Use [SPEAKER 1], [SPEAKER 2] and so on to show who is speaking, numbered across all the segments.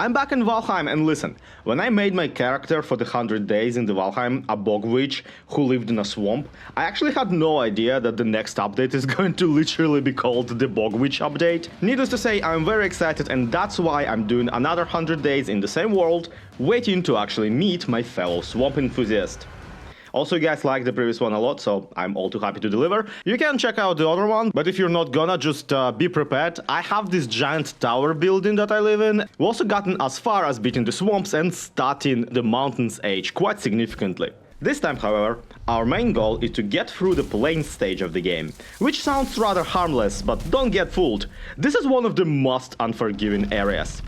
[SPEAKER 1] I'm back in Valheim, and listen, when I made my character for the 100 days in the Valheim, a Bog Witch who lived in a swamp, I actually had no idea that the next update is going to literally be called the Bog Witch update. Needless to say, I'm very excited, and that's why I'm doing another 100 days in the same world, waiting to actually meet my fellow swamp enthusiast. Also, you guys liked the previous one a lot, so I'm all too happy to deliver. You can check out the other one, but if you're not gonna, just be prepared. I have this giant tower building that I live in. We've also gotten as far as beating the swamps and starting the mountains age quite significantly. This time, however, our main goal is to get through the plains stage of the game, which sounds rather harmless, but don't get fooled. This is one of the most unforgiving areas.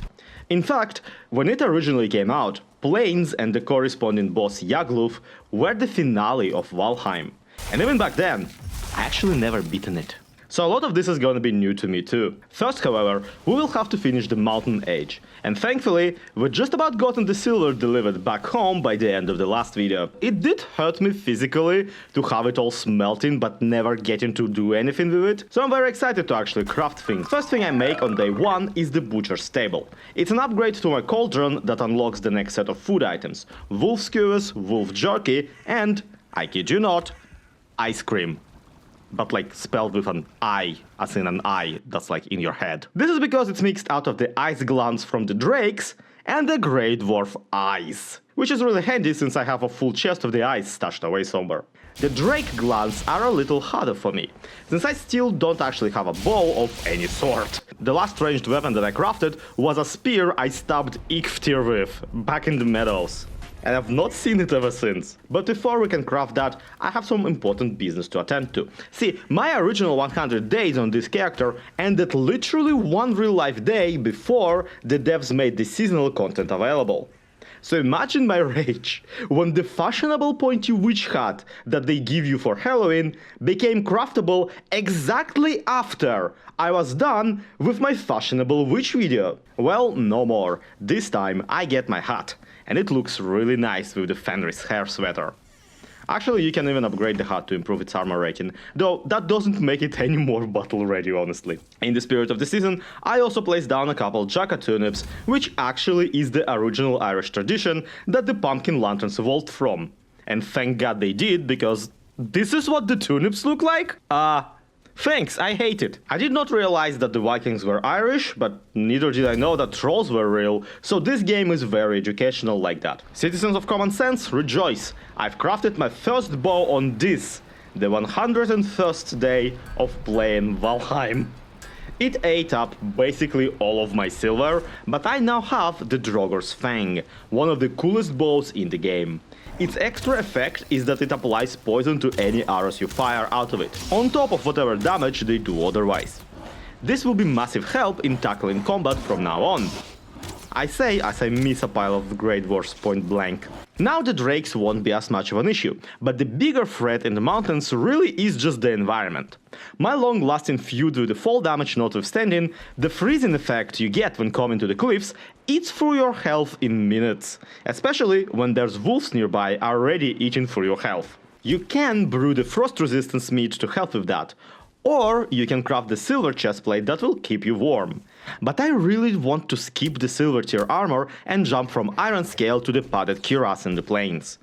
[SPEAKER 1] In fact, when it originally came out, Plains and the corresponding boss Yagluth were the finale of Valheim. And even back then, I actually never beaten it. So a lot of this is gonna be new to me too. First, however, we will have to finish the Mountain Age. And thankfully, we just about gotten the silver delivered back home by the end of the last video. It did hurt me physically to have it all smelting but never getting to do anything with it. So I'm very excited to actually craft things. First thing I make on day 1 is the butcher's table. It's an upgrade to my cauldron that unlocks the next set of food items. Wolf skewers, wolf jerky, and, I kid you not, ice cream. But like spelled with an I, as in an eye that's like in your head. This is because it's mixed out of the ice glands from the drakes and the grey dwarf eyes, which is really handy since I have a full chest of the eyes stashed away somewhere. The drake glands are a little harder for me, since I still don't actually have a bow of any sort. The last ranged weapon that I crafted was a spear I stabbed Ikftir with, back in the meadows. And I've not seen it ever since. But before we can craft that, I have some important business to attend to. See, my original 100 days on this character ended literally one real-life day before the devs made the seasonal content available. So imagine my rage when the fashionable pointy witch hat that they give you for Halloween became craftable exactly after I was done with my fashionable witch video. Well, no more. This time I get my hat, and it looks really nice with the Fenris hair sweater. Actually, you can even upgrade the hat to improve its armor rating, though that doesn't make it any more battle ready, honestly. In the spirit of the season, I also placed down a couple Jacka turnips, which actually is the original Irish tradition that the pumpkin lanterns evolved from. And thank God they did, because this is what the turnips look like? Thanks, I hate it. I did not realize that the Vikings were Irish, but neither did I know that trolls were real, so this game is very educational like that. Citizens of common sense, rejoice! I've crafted my first bow on this, the 101st day of playing Valheim. It ate up basically all of my silver, but I now have the Draugr's Fang, one of the coolest bows in the game. Its extra effect is that it applies poison to any arrows you fire out of it, on top of whatever damage they do otherwise. This will be massive help in tackling combat from now on. I say as I miss a pile of grey dwarfs point blank. Now the drakes won't be as much of an issue, but the bigger threat in the mountains really is just the environment. My long-lasting feud with the fall damage notwithstanding, the freezing effect you get when coming to the cliffs eats through your health in minutes, especially when there's wolves nearby already eating through your health. You can brew the frost resistance meat to help with that, or you can craft the silver chestplate that will keep you warm. But I really want to skip the silver tier armor and jump from iron scale to the padded cuirass in the plains.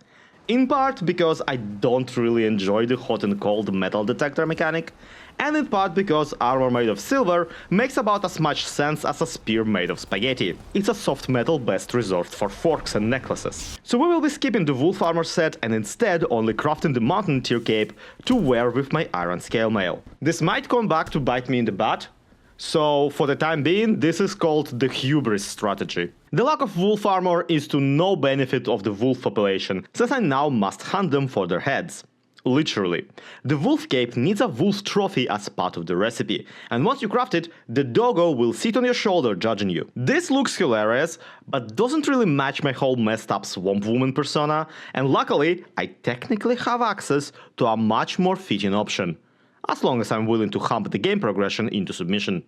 [SPEAKER 1] In part because I don't really enjoy the hot and cold metal detector mechanic, and in part because armor made of silver makes about as much sense as a spear made of spaghetti. It's a soft metal best reserved for forks and necklaces. So we will be skipping the wolf armor set and instead only crafting the mountain tier cape to wear with my iron scale mail. This might come back to bite me in the butt, so for the time being, this is called the hubris strategy. The lack of wolf armor is to no benefit of the wolf population, since I now must hunt them for their heads. Literally. The wolf cape needs a wolf's trophy as part of the recipe, and once you craft it, the doggo will sit on your shoulder judging you. This looks hilarious, but doesn't really match my whole messed up swamp woman persona, and luckily, I technically have access to a much more fitting option. As long as I'm willing to hump the game progression into submission.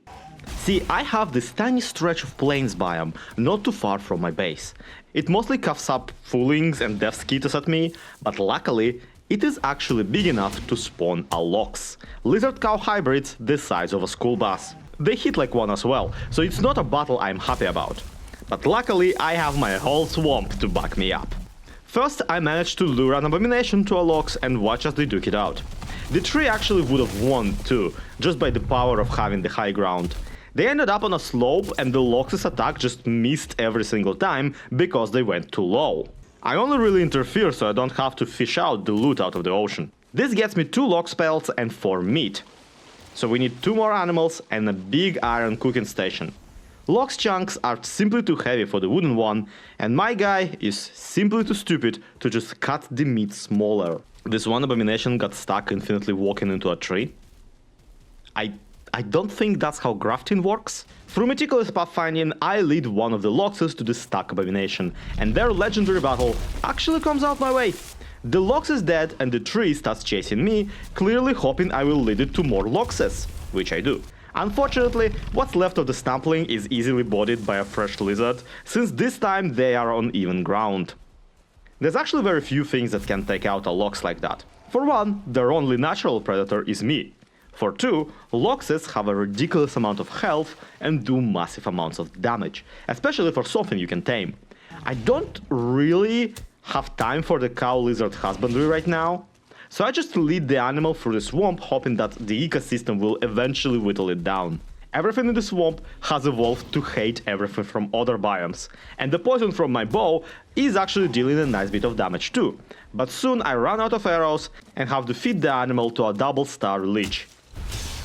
[SPEAKER 1] See, I have this tiny stretch of plains biome not too far from my base. It mostly coughs up foolings and death skeeters at me, but luckily, it is actually big enough to spawn a lox, lizard cow hybrids the size of a school bus. They hit like one as well, so it's not a battle I'm happy about. But luckily I have my whole swamp to back me up. First, I managed to lure an abomination to a lox and watch as they duke it out. The tree actually would have won too, just by the power of having the high ground. They ended up on a slope and the lox's attack just missed every single time because they went too low. I only really interfere so I don't have to fish out the loot out of the ocean. This gets me 2 lox pelts and 4 meat. So we need 2 more animals and a big iron cooking station. Lox chunks are simply too heavy for the wooden one, and my guy is simply too stupid to just cut the meat smaller. This one abomination got stuck infinitely walking into a tree. I don't think that's how grafting works. Through meticulous pathfinding, I lead one of the loxes to the stuck abomination, and their legendary battle actually comes out my way. The lox is dead and the tree starts chasing me, clearly hoping I will lead it to more loxes, which I do. Unfortunately, what's left of the stumpling is easily bodied by a fresh lizard, since this time they are on even ground. There's actually very few things that can take out a lox like that. For one, their only natural predator is me. For two, loxes have a ridiculous amount of health and do massive amounts of damage, especially for something you can tame. I don't really have time for the cow lizard husbandry right now, so I just lead the animal through the swamp hoping that the ecosystem will eventually whittle it down. Everything in the swamp has evolved to hate everything from other biomes, and the poison from my bow is actually dealing a nice bit of damage too. But soon I run out of arrows and have to feed the animal to a double star leech,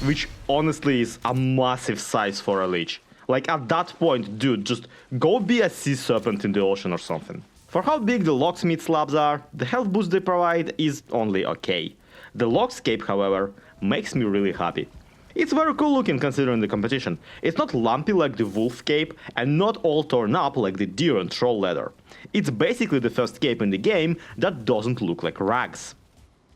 [SPEAKER 1] which honestly is a massive size for a leech. Like at that point, dude, just go be a sea serpent in the ocean or something. For how big the lox meat slabs are, the health boost they provide is only okay. The lox cape, however, makes me really happy. It's very cool looking considering the competition. It's not lumpy like the wolf cape and not all torn up like the deer and troll leather. It's basically the first cape in the game that doesn't look like rags.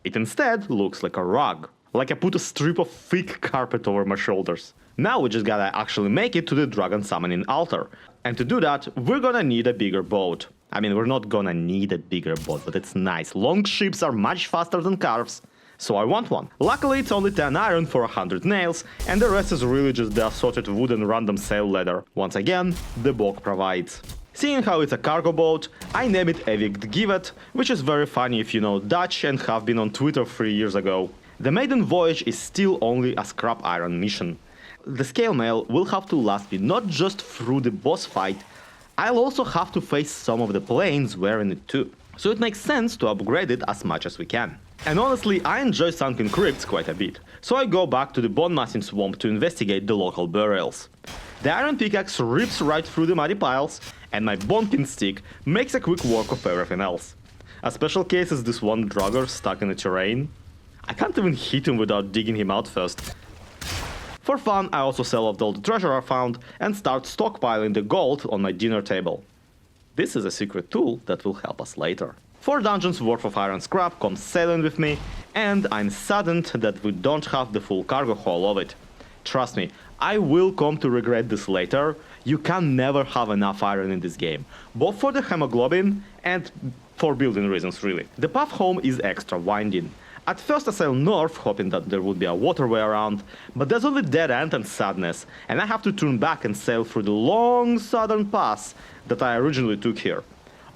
[SPEAKER 1] It instead looks like a rug. Like I put a strip of thick carpet over my shoulders. Now we just gotta actually make it to the dragon summoning altar. And to do that, we're gonna need a bigger boat. I mean, we're not gonna need a bigger boat, but it's nice. Long ships are much faster than cars, so I want one. Luckily, it's only 10 iron for 100 nails, and the rest is really just the assorted wood and random sail leather. Once again, the bog provides. Seeing how it's a cargo boat, I name it Evict Givet, which is very funny if you know Dutch and have been on Twitter 3 years ago. The maiden voyage is still only a scrap iron mission. The scale mail will have to last me not just through the boss fight, I'll also have to face some of the planes wearing it too. So it makes sense to upgrade it as much as we can. And honestly, I enjoy sunken crypts quite a bit, so I go back to the bone massing swamp to investigate the local burials. The iron pickaxe rips right through the muddy piles, and my bonepin stick makes a quick work of everything else. A special case is this one drugger stuck in the terrain. I can't even hit him without digging him out first. For fun, I also sell off all the treasure I found and start stockpiling the gold on my dinner table. This is a secret tool that will help us later. 4 dungeons worth of iron scrap comes sailing with me, and I'm saddened that we don't have the full cargo haul of it. Trust me, I will come to regret this later. You can never have enough iron in this game, both for the hemoglobin and for building reasons really. The path home is extra winding. At first I sail north, hoping that there would be a waterway around, but there's only dead end and sadness, and I have to turn back and sail through the long southern pass that I originally took here.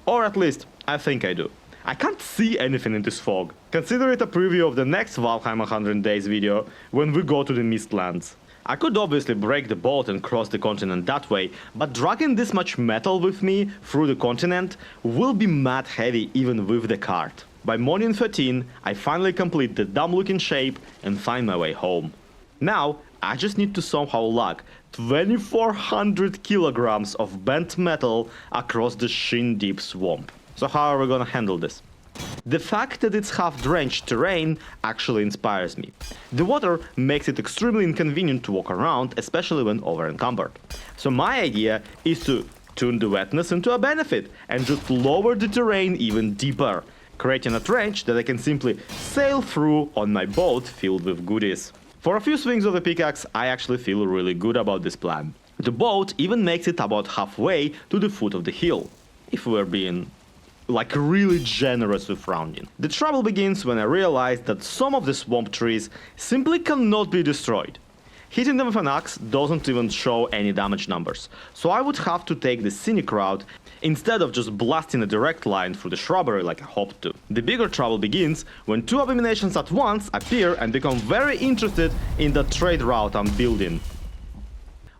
[SPEAKER 1] Or at least, I think I do. I can't see anything in this fog. Consider it a preview of the next Valheim 100 Days video, when we go to the Mistlands. I could obviously break the boat and cross the continent that way, but dragging this much metal with me through the continent will be mad heavy even with the cart. By morning 13, I finally complete the dumb looking shape and find my way home. Now, I just need to somehow lug 2400 kilograms of bent metal across the shin-deep swamp. So how are we gonna handle this? The fact that it's half-drenched terrain actually inspires me. The water makes it extremely inconvenient to walk around, especially when over-encumbered. So my idea is to turn the wetness into a benefit and just lower the terrain even deeper, creating a trench that I can simply sail through on my boat filled with goodies. For a few swings of the pickaxe, I actually feel really good about this plan. The boat even makes it about halfway to the foot of the hill, if we're being like really generous with rounding. The trouble begins when I realize that some of the swamp trees simply cannot be destroyed. Hitting them with an axe doesn't even show any damage numbers, so I would have to take the scenic route instead of just blasting a direct line through the shrubbery like I hoped to. The bigger trouble begins when two abominations at once appear and become very interested in the trade route I'm building.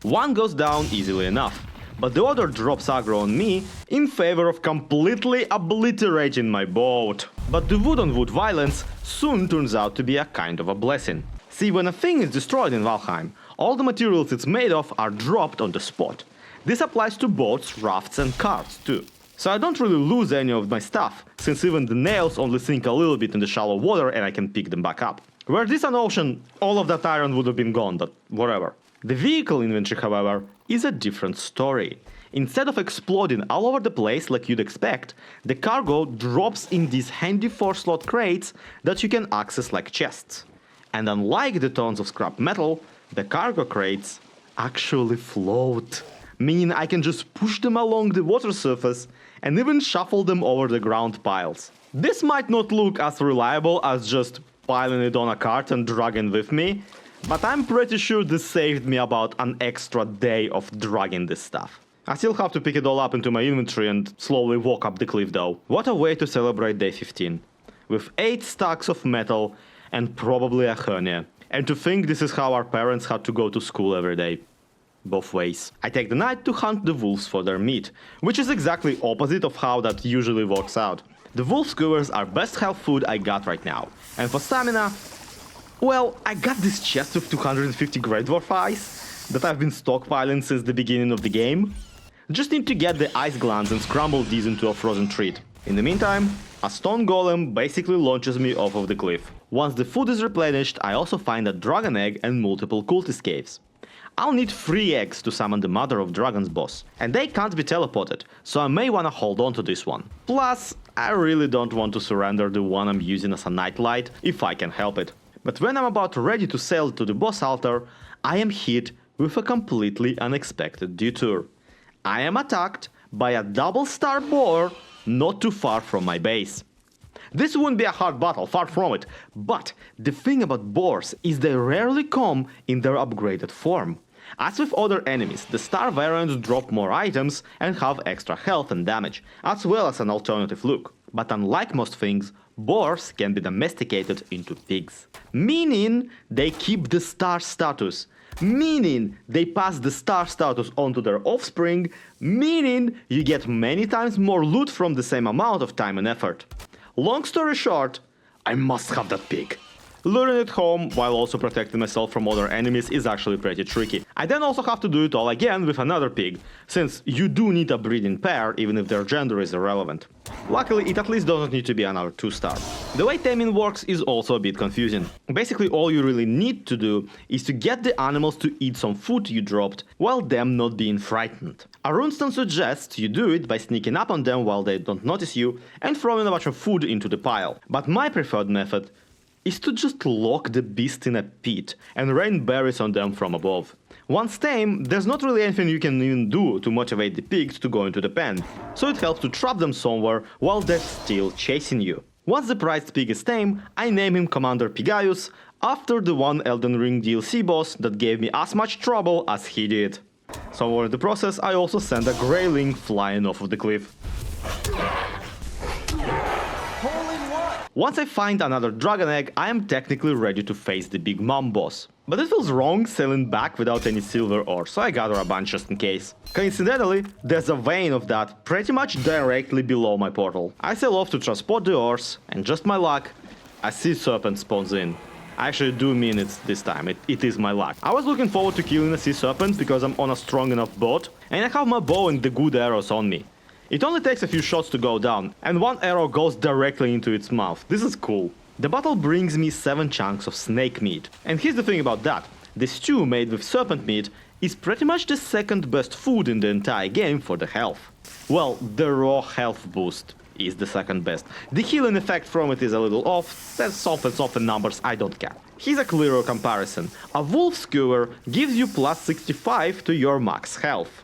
[SPEAKER 1] One goes down easily enough, but the other drops aggro on me in favor of completely obliterating my boat. But the wood-on-wood violence soon turns out to be a kind of a blessing. See, when a thing is destroyed in Valheim, all the materials it's made of are dropped on the spot. This applies to boats, rafts and carts too. So I don't really lose any of my stuff, since even the nails only sink a little bit in the shallow water and I can pick them back up. Were this an ocean, all of that iron would have been gone, but whatever. The vehicle inventory, however, is a different story. Instead of exploding all over the place like you'd expect, the cargo drops in these handy 4-slot crates that you can access like chests. And unlike the tons of scrap metal, the cargo crates actually float, meaning I can just push them along the water surface and even shuffle them over the ground piles. This might not look as reliable as just piling it on a cart and dragging with me, but I'm pretty sure this saved me about an extra day of dragging this stuff. I still have to pick it all up into my inventory and slowly walk up the cliff though. What a way to celebrate day 15. With 8 stacks of metal and probably a hernia. And to think this is how our parents had to go to school every day. Both ways. I take the night to hunt the wolves for their meat, which is exactly opposite of how that usually works out. The wolf skewers are best health food I got right now. And for stamina, well, I got this chest of 250 Grey Dwarf Ice that I've been stockpiling since the beginning of the game. Just need to get the ice glands and scramble these into a frozen treat. In the meantime, a stone golem basically launches me off of the cliff. Once the food is replenished, I also find a dragon egg and multiple cultist caves. I'll need 3 eggs to summon the Mother of Dragons boss, and they can't be teleported, so I may wanna hold on to this one. Plus, I really don't want to surrender the one I'm using as a nightlight if I can help it. But when I'm about ready to sail to the boss altar, I am hit with a completely unexpected detour. I am attacked by a double-star boar not too far from my base. This wouldn't be a hard battle, far from it, but the thing about boars is they rarely come in their upgraded form. As with other enemies, the star variants drop more items and have extra health and damage, as well as an alternative look. But unlike most things, boars can be domesticated into pigs. Meaning they keep the star status. Meaning they pass the star status onto their offspring. Meaning you get many times more loot from the same amount of time and effort. Long story short, I must have that pig. Luring it home while also protecting myself from other enemies is actually pretty tricky. I then also have to do it all again with another pig, since you do need a breeding pair even if their gender is irrelevant. Luckily, it at least doesn't need to be another 2-star. The way taming works is also a bit confusing. Basically, all you really need to do is to get the animals to eat some food you dropped, while them not being frightened. A runestone suggests you do it by sneaking up on them while they don't notice you and throwing a bunch of food into the pile. But my preferred method is to just lock the beast in a pit and rain berries on them from above. Once tame, there's not really anything you can even do to motivate the pigs to go into the pen, so it helps to trap them somewhere while they're still chasing you. Once the prized pig is tame, I name him Commander Pigaius, after the one Elden Ring DLC boss that gave me as much trouble as he did. Somewhere in the process, I also send a greyling flying off of the cliff. Once I find another dragon egg, I am technically ready to face the Big Mom boss. But it feels wrong sailing back without any silver ore, so I gather a bunch just in case. Coincidentally, there's a vein of that pretty much directly below my portal. I sail off to transport the ores, and just my luck, a sea serpent spawns in. I actually do mean it this time, it is my luck. I was looking forward to killing a sea serpent because I'm on a strong enough boat, and I have my bow and the good arrows on me. It only takes a few shots to go down, and one arrow goes directly into its mouth. This is cool. The battle brings me 7 chunks of snake meat. And here's the thing about that. The stew made with serpent meat is pretty much the second best food in the entire game for the health. Well, the raw health boost is the second best. The healing effect from it is a little off, that's soft and numbers, I don't care. Here's a clearer comparison. A wolf skewer gives you plus 65 to your max health.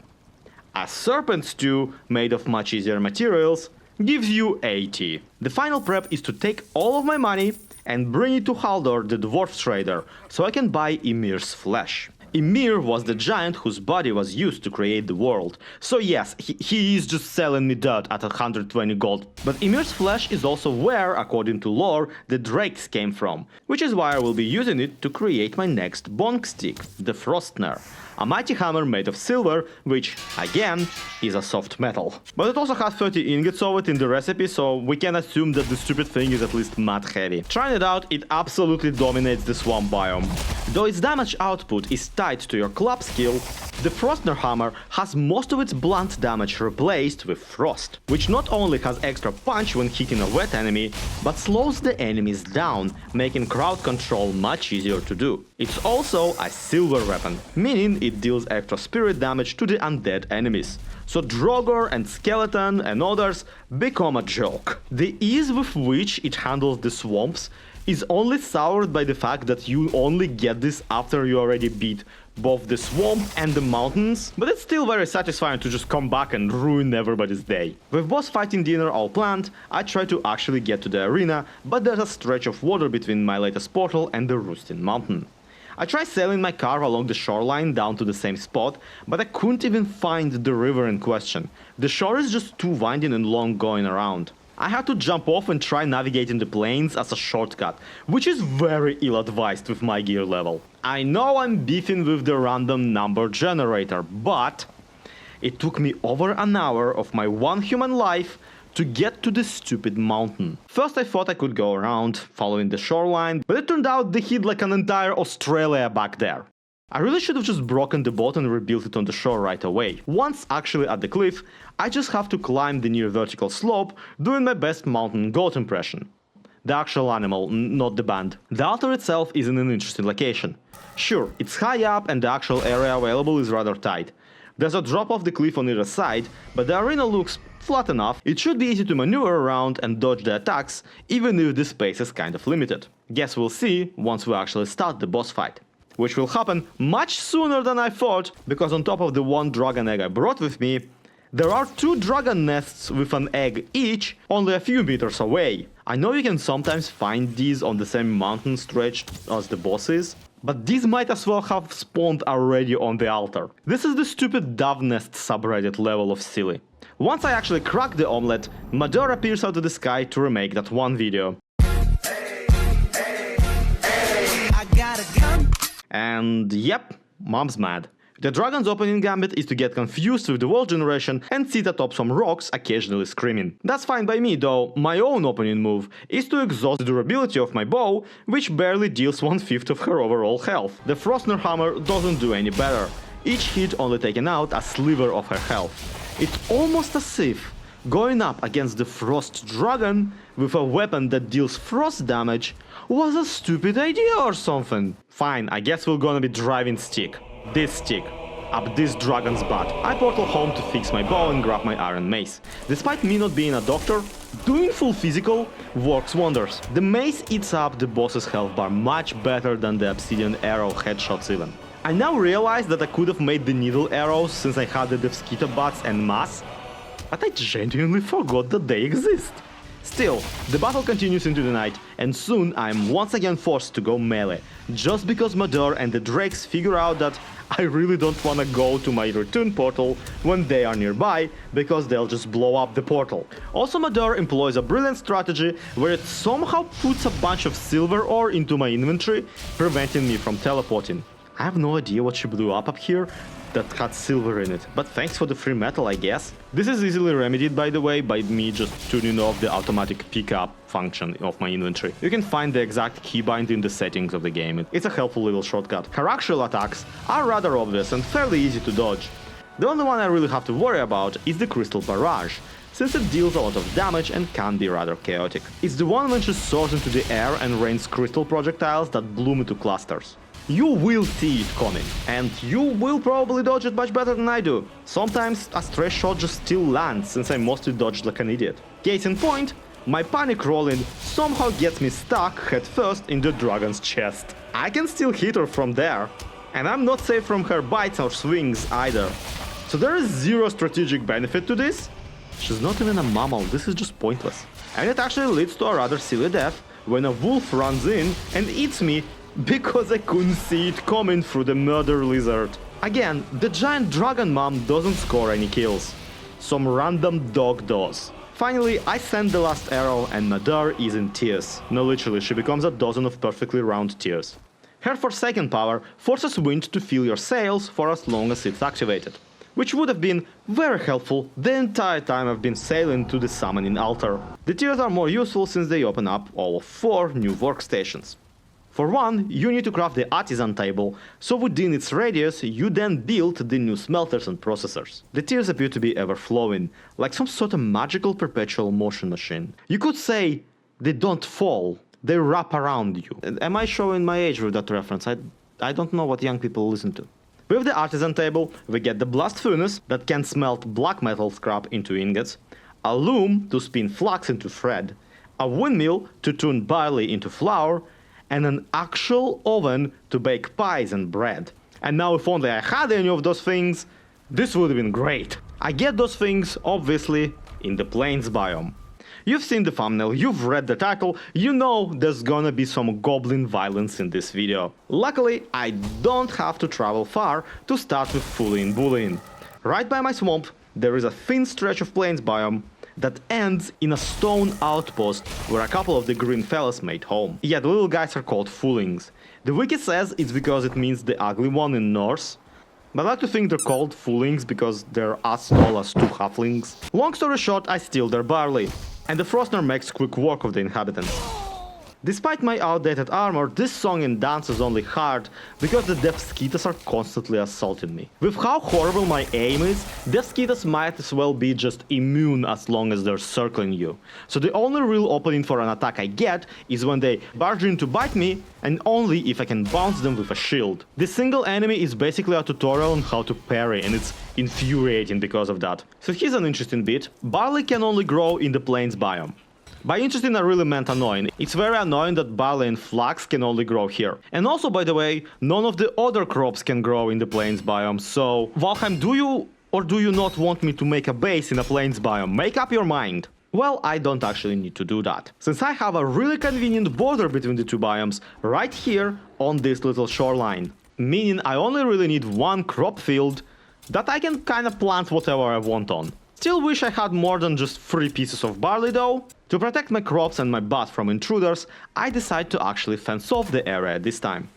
[SPEAKER 1] A serpent stew, made of much easier materials, gives you 80. The final prep is to take all of my money and bring it to Haldor, the dwarf trader, so I can buy Ymir's flesh. Ymir was the giant whose body was used to create the world. So yes, he is just selling me dirt at 120 gold. But Ymir's flesh is also where, according to lore, the drakes came from, which is why I will be using it to create my next bonk stick, the Frostner. A mighty hammer made of silver, which, again, is a soft metal. But it also has 30 ingots of it in the recipe, so we can assume that the stupid thing is at least matte heavy. Trying it out, it absolutely dominates the swamp biome. Though its damage output is tied to your club skill, the Frostner hammer has most of its blunt damage replaced with frost, which not only has extra punch when hitting a wet enemy, but slows the enemies down, making crowd control much easier to do. It's also a silver weapon, meaning it deals extra spirit damage to the undead enemies. So Draugr and Skeleton and others become a joke. The ease with which it handles the swamps is only soured by the fact that you only get this after you already beat both the swamp and the mountains, but it's still very satisfying to just come back and ruin everybody's day. With boss fighting dinner all planned, I try to actually get to the arena, but there's a stretch of water between my latest portal and the Roosting Mountain. I tried sailing my car along the shoreline down to the same spot, but I couldn't even find the river in question. The shore is just too winding and long going around. I had to jump off and try navigating the plains as a shortcut, which is very ill-advised with my gear level. I know I'm beefing with the random number generator, but it took me over an hour of my one human life to get to this stupid mountain. First I thought I could go around, following the shoreline, but it turned out they hid like an entire Australia back there. I really should have just broken the boat and rebuilt it on the shore right away. Once actually at the cliff, I just have to climb the near vertical slope, doing my best mountain goat impression. The actual animal, not the band. The altar itself is in an interesting location. Sure, it's high up and the actual area available is rather tight. There's a drop off the cliff on either side, but the arena looks flat enough, it should be easy to maneuver around and dodge the attacks, even if the space is kind of limited. Guess we'll see once we actually start the boss fight. Which will happen much sooner than I thought, because on top of the one dragon egg I brought with me, there are 2 dragon nests with an egg each, only a few meters away. I know you can sometimes find these on the same mountain stretch as the bosses, but these might as well have spawned already on the altar. This is the stupid dove nest subreddit level of silly. Once I actually crack the omelette, Moder appears out of the sky to remake that one video. And yep, mom's mad. The dragon's opening gambit is to get confused with the wall generation and sit atop some rocks, occasionally screaming. That's fine by me, though my own opening move is to exhaust the durability of my bow, which barely deals 1/5 of her overall health. The Frostner hammer doesn't do any better, each hit only taking out a sliver of her health. It's almost as if going up against the Frost Dragon with a weapon that deals frost damage was a stupid idea or something. Fine, I guess we're gonna be driving stick. This stick. Up this dragon's butt. I portal home to fix my bow and grab my iron mace. Despite me not being a doctor, doing full physical works wonders. The mace eats up the boss's health bar much better than the obsidian arrow headshots even. I now realize that I could have made the needle arrows since I had the Devskita butts and mass, but I genuinely forgot that they exist. Still, the battle continues into the night, and soon I'm once again forced to go melee, just because Moder and the Drakes figure out that I really don't wanna go to my return portal when they are nearby, because they'll just blow up the portal. Also, Moder employs a brilliant strategy where it somehow puts a bunch of silver ore into my inventory, preventing me from teleporting. I have no idea what she blew up here that had silver in it, but thanks for the free metal, I guess. This is easily remedied, by the way, by me just tuning off the automatic pickup function of my inventory. You can find the exact keybind in the settings of the game. It's a helpful little shortcut. Her actual attacks are rather obvious and fairly easy to dodge. The only one I really have to worry about is the Crystal Barrage, since it deals a lot of damage and can be rather chaotic. It's the one when she soars into the air and rains crystal projectiles that bloom into clusters. You will see it coming, and you will probably dodge it much better than I do. Sometimes a stray shot just still lands, since I mostly dodged like an idiot. Case in point, my panic rolling somehow gets me stuck head first in the dragon's chest. I can still hit her from there, and I'm not safe from her bites or swings either. So there is zero strategic benefit to this. She's not even a mammal, this is just pointless. And it actually leads to a rather silly death, when a wolf runs in and eats me because I couldn't see it coming through the murder lizard. Again, the giant dragon mom doesn't score any kills. Some random dog does. Finally, I send the last arrow and Moder is in tears. No, literally, she becomes a dozen of perfectly round tears. Her Forsaken power forces wind to fill your sails for as long as it's activated, which would have been very helpful the entire time I've been sailing to the summoning altar. The tears are more useful since they open up all 4 new workstations. For one, you need to craft the artisan table, so within its radius you then build the new smelters and processors. The tears appear to be ever-flowing, like some sort of magical perpetual motion machine. You could say they don't fall, they wrap around you. Am I showing my age with that reference? I don't know what young people listen to. With the artisan table, we get the blast furnace that can smelt black metal scrap into ingots, a loom to spin flax into thread, a windmill to turn barley into flour, and an actual oven to bake pies and bread. And now if only I had any of those things, this would have been great. I get those things, obviously, in the Plains biome. You've seen the thumbnail, you've read the title, you know there's gonna be some goblin violence in this video. Luckily, I don't have to travel far to start with Fulling Bullying. Right by my swamp, there is a thin stretch of Plains biome that ends in a stone outpost where a couple of the green fellas made home. Yeah, the little guys are called Fullings. The wiki says it's because it means the ugly one in Norse, but I like to think they're called Fullings because they're as tall as 2 halflings. Long story short, I steal their barley, and the Frostner makes quick work of the inhabitants. Despite my outdated armor, this song and dance is only hard because the death skeeters are constantly assaulting me. With how horrible my aim is, death skeeters might as well be just immune as long as they're circling you. So the only real opening for an attack I get is when they barge in to bite me, and only if I can bounce them with a shield. This single enemy is basically a tutorial on how to parry, and it's infuriating because of that. So here's an interesting bit. Barley can only grow in the Plains biome. By interesting, I really meant annoying. It's very annoying that barley and flax can only grow here. And also, by the way, none of the other crops can grow in the Plains biome, so Valheim, do you or do you not want me to make a base in a Plains biome? Make up your mind. Well, I don't actually need to do that, since I have a really convenient border between the 2 biomes right here on this little shoreline. Meaning I only really need 1 crop field that I can kinda plant whatever I want on. Still wish I had more than just 3 pieces of barley though. To protect my crops and my butt from intruders, I decide to actually fence off the area this time.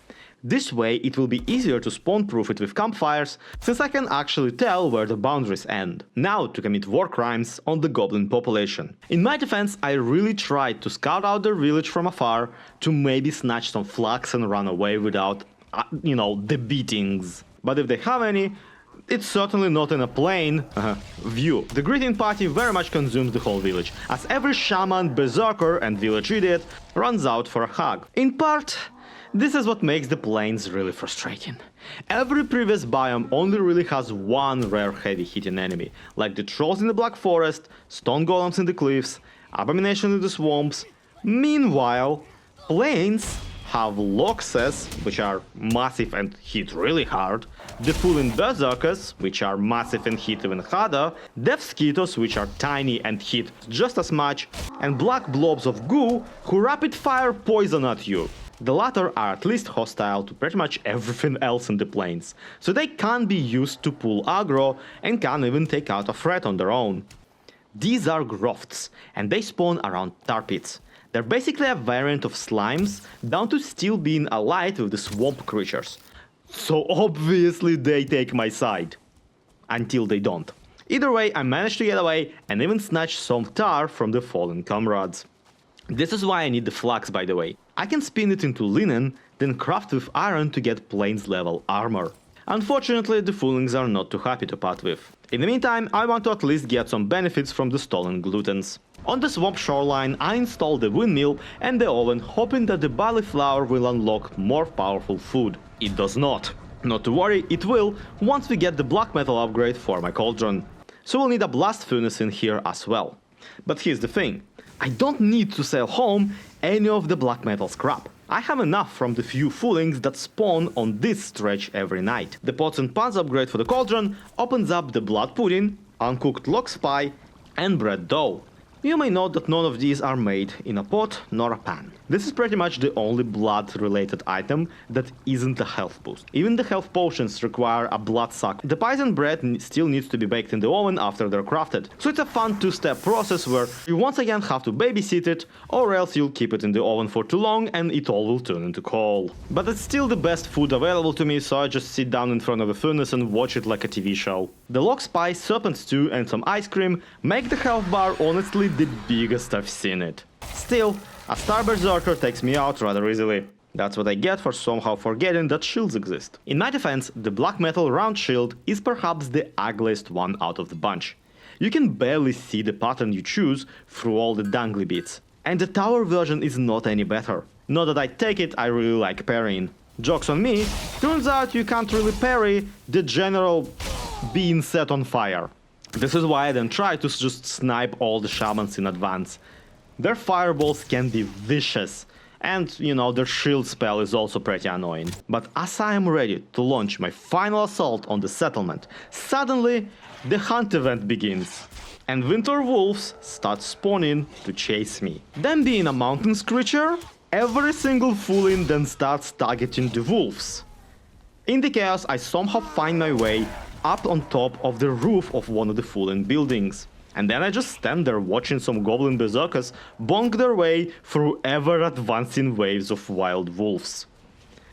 [SPEAKER 1] This way it will be easier to spawn-proof it with campfires, since I can actually tell where the boundaries end. Now to commit war crimes on the goblin population. In my defense, I really tried to scout out their village from afar, to maybe snatch some flax and run away without, the beatings. But if they have any, it's certainly not in a plain view. The greeting party very much consumes the whole village, as every shaman, berserker and village idiot runs out for a hug. In part, this is what makes the Plains really frustrating. Every previous biome only really has 1 rare heavy-hitting enemy, like the trolls in the Black Forest, stone golems in the cliffs, abominations in the swamps. Meanwhile, Plains have Loxes, which are massive and hit really hard, the Fulling Berserkers, which are massive and hit even harder, Death Skeeters, which are tiny and hit just as much, and black blobs of goo who rapid-fire poison at you. The latter are at least hostile to pretty much everything else in the Plains, so they can be used to pull aggro and can even take out a threat on their own. These are grofts, and they spawn around tar pits. They're basically a variant of slimes, down to still being allied with the swamp creatures. So obviously they take my side. Until they don't. Either way, I managed to get away and even snatch some tar from the fallen comrades. This is why I need the flax, by the way. I can spin it into linen, then craft with iron to get Plains level armor. Unfortunately, the Fullings are not too happy to part with. In the meantime, I want to at least get some benefits from the stolen glutens. On the swamp shoreline, I installed the windmill and the oven, hoping that the barley flour will unlock more powerful food. It does not. Not to worry, it will once we get the black metal upgrade for my cauldron. So we'll need a blast furnace in here as well. But here's the thing. I don't need to sell home any of the black metal scrap. I have enough from the few Fullings that spawn on this stretch every night. The pots and pans upgrade for the cauldron opens up the blood pudding, uncooked lox pie, and bread dough. You may note that none of these are made in a pot nor a pan. This is pretty much the only blood-related item that isn't a health boost. Even the health potions require a blood suck. The pies and bread still needs to be baked in the oven after they're crafted. So it's a fun two-step process where you once again have to babysit it, or else you'll keep it in the oven for too long and it all will turn into coal. But it's still the best food available to me, so I just sit down in front of the furnace and watch it like a TV show. The log spice, serpent stew and some ice cream make the health bar honestly the biggest I've seen it. Still, a Star Berserker takes me out rather easily. That's what I get for somehow forgetting that shields exist. In my defense, the black metal round shield is perhaps the ugliest one out of the bunch. You can barely see the pattern you choose through all the dangly bits. And the tower version is not any better. Not that I take it, I really like parrying. Joke's on me, turns out you can't really parry the general being set on fire. This is why I then try to just snipe all the shamans in advance. Their fireballs can be vicious, and you know, their shield spell is also pretty annoying. But as I am ready to launch my final assault on the settlement, suddenly the hunt event begins. And winter wolves start spawning to chase me. Then being a mountains creature, every single Fulin then starts targeting the wolves. In the chaos, I somehow find my way up on top of the roof of one of the Fulin buildings. And then I just stand there watching some goblin berserkers bonk their way through ever-advancing waves of wild wolves.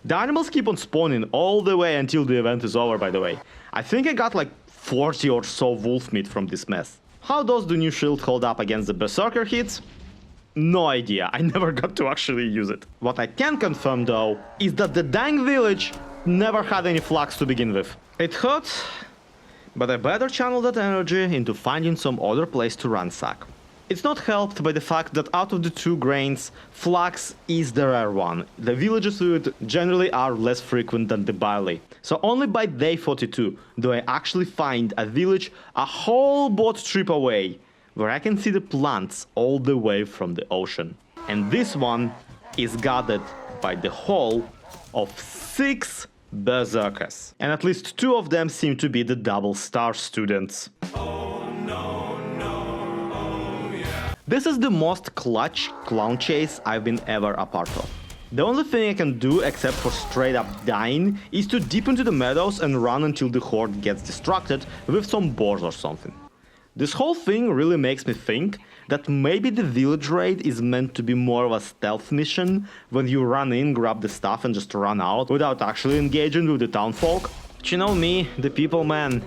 [SPEAKER 1] The animals keep on spawning all the way until the event is over, by the way. I think I got like 40 or so wolf meat from this mess. How does the new shield hold up against the berserker hits? No idea, I never got to actually use it. What I can confirm though, is that the dang village never had any flags to begin with. It hurts, but I better channel that energy into finding some other place to ransack. It's not helped by the fact that out of the two grains, flax is the rare one. The villages with it generally are less frequent than the barley. So only by day 42 do I actually find a village a whole boat trip away, where I can see the plants all the way from the ocean. And this one is guarded by the whole of 6 berserkers. And at least 2 of them seem to be the double star students. This is the most clutch clown chase I've been ever a part of. The only thing I can do except for straight up dying is to dip into the meadows and run until the horde gets distracted with some boars or something. This whole thing really makes me think that maybe the village raid is meant to be more of a stealth mission, when you run in, grab the stuff and just run out without actually engaging with the townfolk. But you know me, the people man.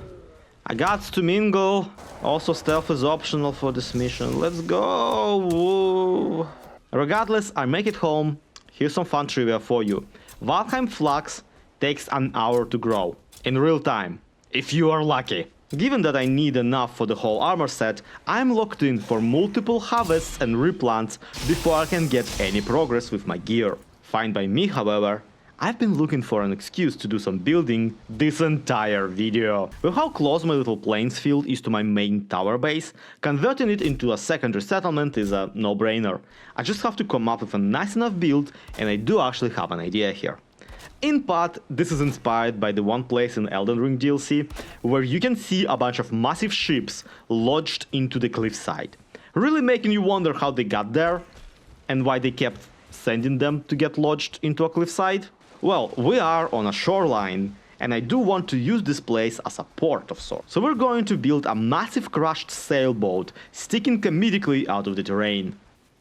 [SPEAKER 1] I got to mingle. Also stealth is optional for this mission. Let's go! Woo. Regardless, I make it home. Here's some fun trivia for you. Valheim flax takes an hour to grow. In real time. If you are lucky. Given that I need enough for the whole armor set, I'm locked in for multiple harvests and replants before I can get any progress with my gear. Fine by me, however. I've been looking for an excuse to do some building this entire video. With how close my little plains field is to my main tower base, converting it into a secondary settlement is a no-brainer. I just have to come up with a nice enough build, and I do actually have an idea here. In part, this is inspired by the one place in Elden Ring DLC, where you can see a bunch of massive ships lodged into the cliffside, really making you wonder how they got there, and why they kept sending them to get lodged into a cliffside. Well, we are on a shoreline, and I do want to use this place as a port of sorts. So we're going to build a massive crushed sailboat, sticking comedically out of the terrain.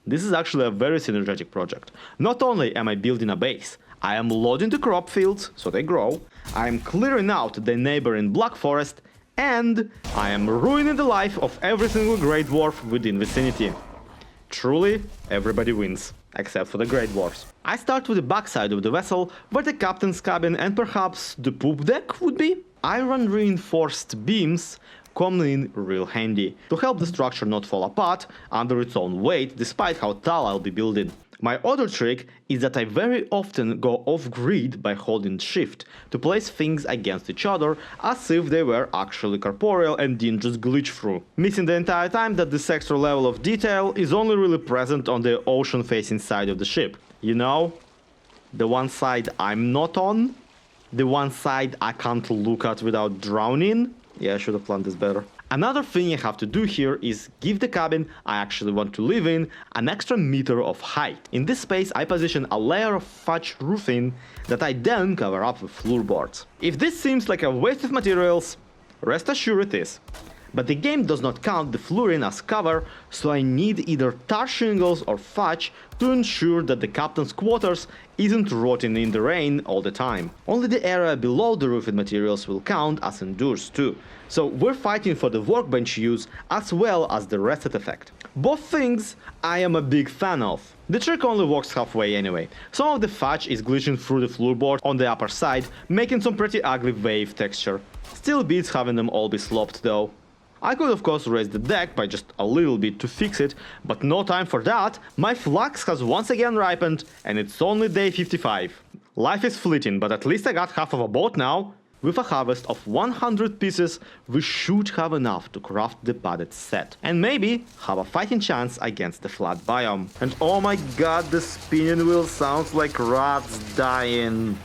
[SPEAKER 1] This is actually a very synergetic project. Not only am I building a base, I am loading the crop fields, so they grow, I am clearing out the neighboring Black Forest, and I am ruining the life of every single Great Dwarf within vicinity. Truly, everybody wins, except for the Great Dwarfs. I start with the backside of the vessel, where the captain's cabin and perhaps the poop deck would be. Iron reinforced beams come in real handy, to help the structure not fall apart under its own weight, despite how tall I'll be building. My other trick is that I very often go off-grid by holding shift to place things against each other as if they were actually corporeal and didn't just glitch through, missing the entire time that this extra level of detail is only really present on the ocean-facing side of the ship. You know? The one side I'm not on, the one side I can't look at without drowning. Yeah, I should have planned this better. Another thing I have to do here is give the cabin I actually want to live in an extra meter of height. In this space I position a layer of thatch roofing that I then cover up with floorboards. If this seems like a waste of materials, rest assured it is. But the game does not count the flooring as cover, so I need either tar shingles or thatch to ensure that the captain's quarters isn't rotting in the rain all the time. Only the area below the roofing materials will count as endures too, so we're fighting for the workbench use as well as the reset effect. Both things I am a big fan of. The trick only works halfway anyway. Some of the thatch is glitching through the floorboard on the upper side, making some pretty ugly wave texture. Still beats having them all be sloped though. I could of course raise the deck by just a little bit to fix it, but no time for that. My flax has once again ripened and it's only day 55. Life is fleeting, but at least I got half of a boat now. With a harvest of 100 pieces, we should have enough to craft the padded set. And maybe have a fighting chance against the flat biome. And oh my god, the spinning wheel sounds like rats dying.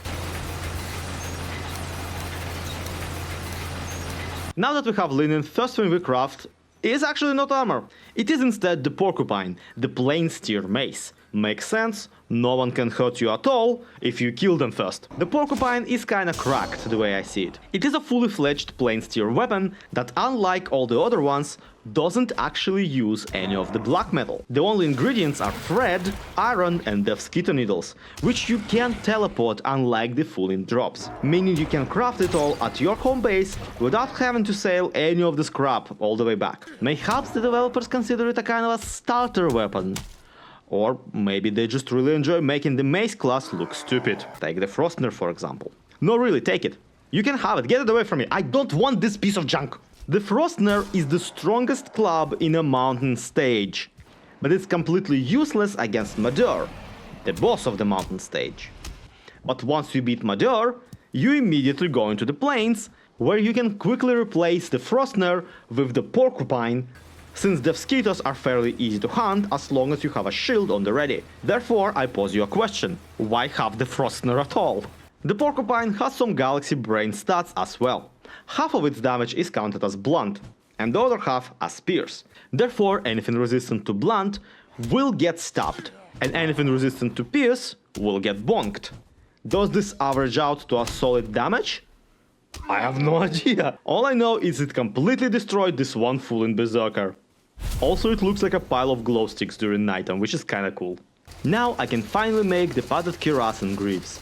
[SPEAKER 1] Now that we have linen, first thing we craft is actually not armor. It is instead the porcupine, the plain steer mace. Makes sense, no one can hurt you at all if you kill them first. The porcupine is kinda cracked the way I see it. It is a fully fledged plain steer weapon that, unlike all the other ones, doesn't actually use any of the black metal. The only ingredients are thread, iron and deathskeeter needles, which you can teleport unlike the falling drops, meaning you can craft it all at your home base without having to sail any of the scrap all the way back. Mayhaps the developers consider it a kind of a starter weapon. Or maybe they just really enjoy making the mace class look stupid. Take the Frostner for example. No really, take it. You can have it, get it away from me, I don't want this piece of junk! The Frostner is the strongest club in a mountain stage, but it's completely useless against Moder, the boss of the mountain stage. But once you beat Moder, you immediately go into the plains, where you can quickly replace the Frostner with the porcupine, since the mosquitoes are fairly easy to hunt as long as you have a shield on the ready. Therefore, I pose you a question: why have the Frostner at all? The porcupine has some galaxy brain stats as well. Half of its damage is counted as blunt, and the other half as pierce. Therefore, anything resistant to blunt will get stabbed, and anything resistant to pierce will get bonked. Does this average out to a solid damage? I have no idea. All I know is it completely destroyed this one fooling berserker. Also, it looks like a pile of glow sticks during nighttime, which is kinda cool. Now I can finally make the padded cuirass and greaves.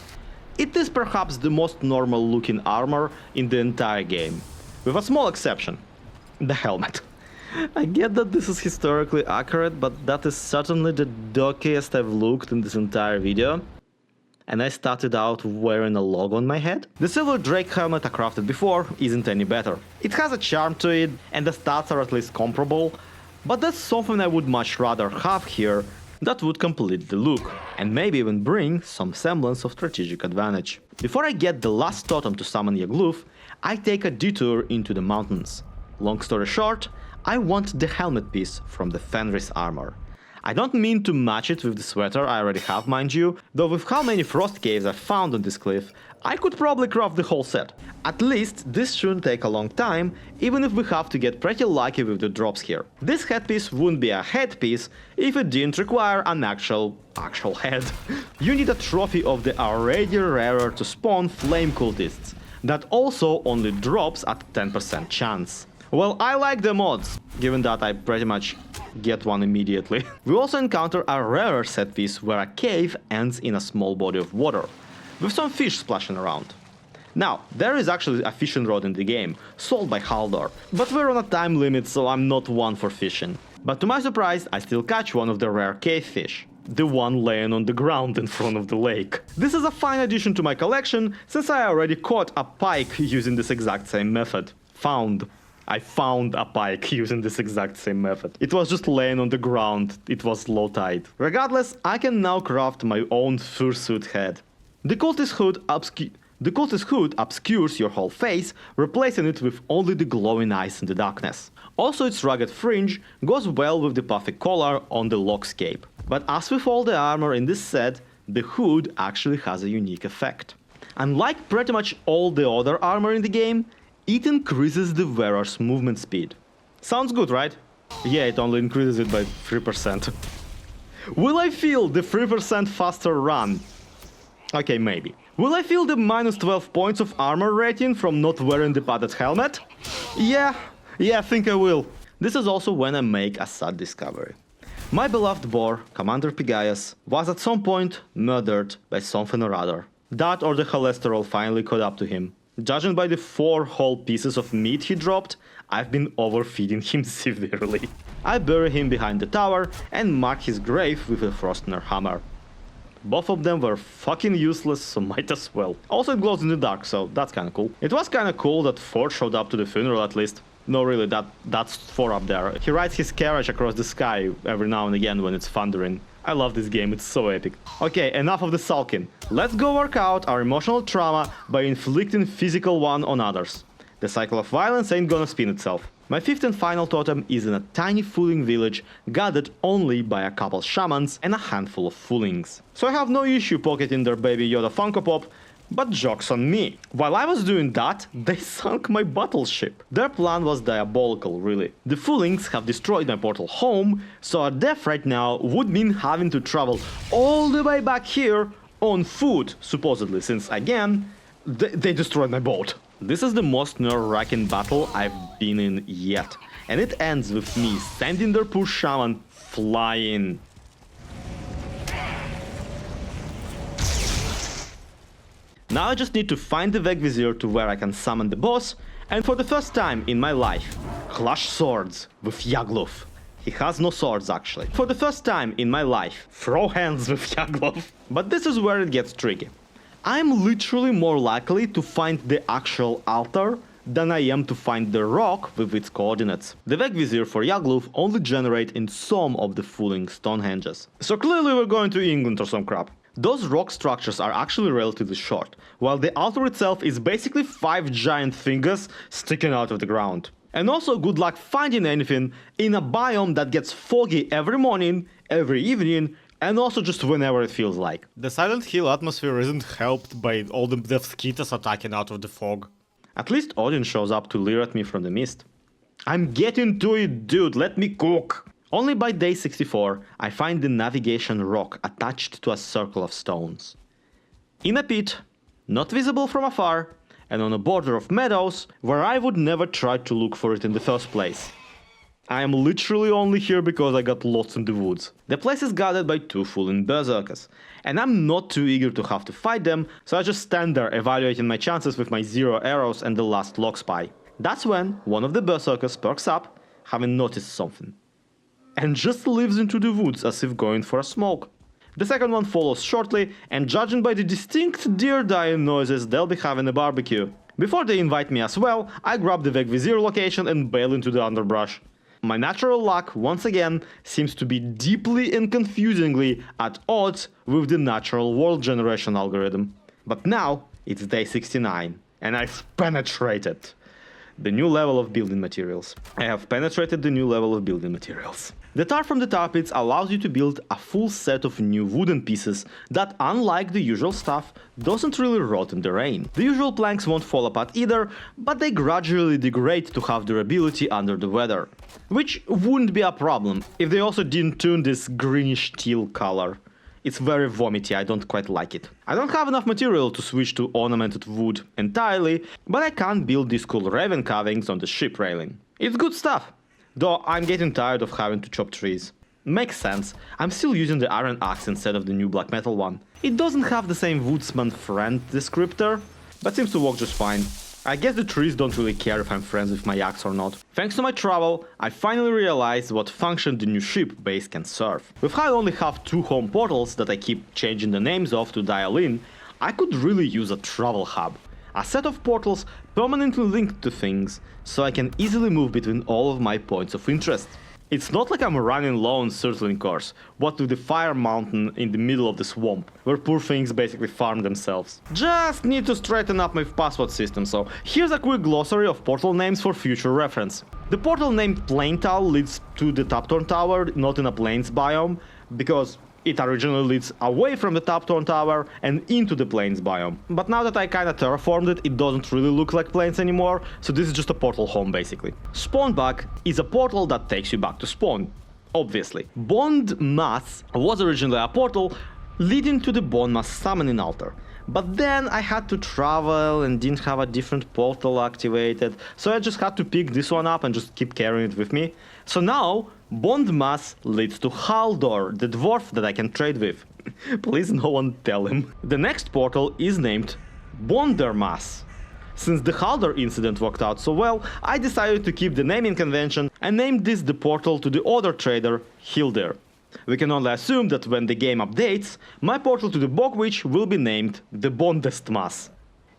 [SPEAKER 1] It is perhaps the most normal looking armor in the entire game, with a small exception: the helmet. I get that this is historically accurate, but that is certainly the dorkiest I've looked in this entire video. And I started out wearing a log on my head. The silver drake helmet I crafted before isn't any better. It has a charm to it, and the stats are at least comparable, but that's something I would much rather have here that would complete the look, and maybe even bring some semblance of strategic advantage. Before I get the last totem to summon Yagluth, I take a detour into the mountains. Long story short, I want the helmet piece from the Fenris armor. I don't mean to match it with the sweater I already have, mind you, though with how many frost caves I've found on this cliff, I could probably craft the whole set. At least this shouldn't take a long time, even if we have to get pretty lucky with the drops here. This headpiece wouldn't be a headpiece if it didn't require an actual head. You need a trophy of the already rarer to spawn flame cultists, that also only drops at 10% chance. Well, I like the mods, given that I pretty much get one immediately. We also encounter a rarer set piece where a cave ends in a small body of water, with some fish splashing around. Now, there is actually a fishing rod in the game, sold by Haldor, but we're on a time limit, so I'm not one for fishing. But to my surprise, I still catch one of the rare cave fish, the one laying on the ground in front of the lake. This is a fine addition to my collection, since I already caught a pike using this exact same method. I found a pike using this exact same method. It was just laying on the ground, it was low tide. Regardless, I can now craft my own fursuit head. The cultist hood obscures your whole face, replacing it with only the glowing eyes in the darkness. Also, its rugged fringe goes well with the puffy collar on the lockscape. But as with all the armor in this set, the hood actually has a unique effect. Unlike pretty much all the other armor in the game, it increases the wearer's movement speed. Sounds good, right? Yeah, it only increases it by 3%. Will I feel the 3% faster run? Okay, maybe. Will I feel the minus 12 points of armor rating from not wearing the padded helmet? Yeah, I think I will. This is also when I make a sad discovery. My beloved boar, Commander Pygaius, was at some point murdered by something or other. That or the cholesterol finally caught up to him. Judging by the 4 whole pieces of meat he dropped, I've been overfeeding him severely. I bury him behind the tower and mark his grave with a Frostner hammer. Both of them were fucking useless, so might as well. Also it glows in the dark, so that's kinda cool. It was kinda cool that Thor showed up to the funeral at least. No, really, that's Thor up there. He rides his carriage across the sky every now and again when it's thundering. I love this game, it's so epic. Okay, enough of the sulking. Let's go work out our emotional trauma by inflicting physical one on others. The cycle of violence ain't gonna spin itself. My 5th and final totem is in a tiny fooling village guarded only by a couple shamans and a handful of foolings. So I have no issue pocketing their baby Yoda Funko Pop, but joke's on me. While I was doing that, they sunk my battleship. Their plan was diabolical, really. The foolings have destroyed my portal home, so our death right now would mean having to travel all the way back here on foot, supposedly, since again, they destroyed my boat. This is the most nerve-wracking battle I've been in yet, and it ends with me sending their poor shaman flying. Now I just need to find the Vegvizier to where I can summon the boss, and for the first time in my life, clash swords with Yagluth. He has no swords actually. For the first time in my life, throw hands with Yagluth. But this is where it gets tricky. I'm literally more likely to find the actual altar than I am to find the rock with its coordinates. The Vegvizier for Yagluth only generate in some of the fooling Stonehenges. So clearly we're going to England or some crap. Those rock structures are actually relatively short, while the altar itself is basically 5 giant fingers sticking out of the ground. And also good luck finding anything in a biome that gets foggy every morning, every evening, and also just whenever it feels like. The Silent Hill atmosphere isn't helped by all the mosquitoes attacking out of the fog. At least Odin shows up to leer at me from the mist. I'm getting to it, dude, let me cook! Only by day 64, I find the navigation rock attached to a circle of stones. In a pit, not visible from afar, and on a border of meadows where I would never try to look for it in the first place. I am literally only here because I got lost in the woods. The place is guarded by 2 fooling berserkers, and I'm not too eager to have to fight them, so I just stand there evaluating my chances with my 0 arrows and the last log spy. That's when one of the berserkers perks up, having noticed something, and just leaves into the woods as if going for a smoke. The second one follows shortly, and judging by the distinct deer dying noises, they'll be having a barbecue. Before they invite me as well, I grab the Vegvizier location and bail into the underbrush. My natural luck, once again, seems to be deeply and confusingly at odds with the natural world generation algorithm. But now, it's day 69, and I've penetrated the new level of building materials. I have penetrated the new level of building materials. The tar from the tar pits allows you to build a full set of new wooden pieces that, unlike the usual stuff, doesn't really rot in the rain. The usual planks won't fall apart either, but they gradually degrade to have durability under the weather. Which wouldn't be a problem if they also didn't tune this greenish teal color. It's very vomity, I don't quite like it. I don't have enough material to switch to ornamented wood entirely, but I can build these cool raven carvings on the ship railing. It's good stuff. Though I'm getting tired of having to chop trees. Makes sense, I'm still using the iron axe instead of the new black metal one. It doesn't have the same woodsman friend descriptor, but seems to work just fine. I guess the trees don't really care if I'm friends with my axe or not. Thanks to my travel, I finally realized what function the new ship base can serve. With how I only have 2 home portals that I keep changing the names of to dial in, I could really use a travel hub. A set of portals permanently linked to things, so I can easily move between all of my points of interest. It's not like I'm running low on circling course, what with the fire mountain in the middle of the swamp, where poor things basically farm themselves. Just need to straighten up my password system, so here's a quick glossary of portal names for future reference. The portal named Plaintal leads to the Taptorn Tower, not in a plains biome, because It originally leads away from the top turn tower and into the plains biome. But now that I kinda terraformed it, it doesn't really look like plains anymore, so this is just a portal home basically. Spawn back is a portal that takes you back to spawn, obviously. Bond Mass was originally a portal leading to the Bond Mass summoning altar. But then I had to travel and didn't have a different portal activated, so I just had to pick this one up and just keep carrying it with me. So now, Bond Mass leads to Haldor, the dwarf that I can trade with. Please no one tell him. The next portal is named Bonder Mass. Since the Haldor incident worked out so well, I decided to keep the naming convention and named this the portal to the other trader, Hildir. We can only assume that when the game updates, my portal to the Bog Witch will be named the Bondest Mass.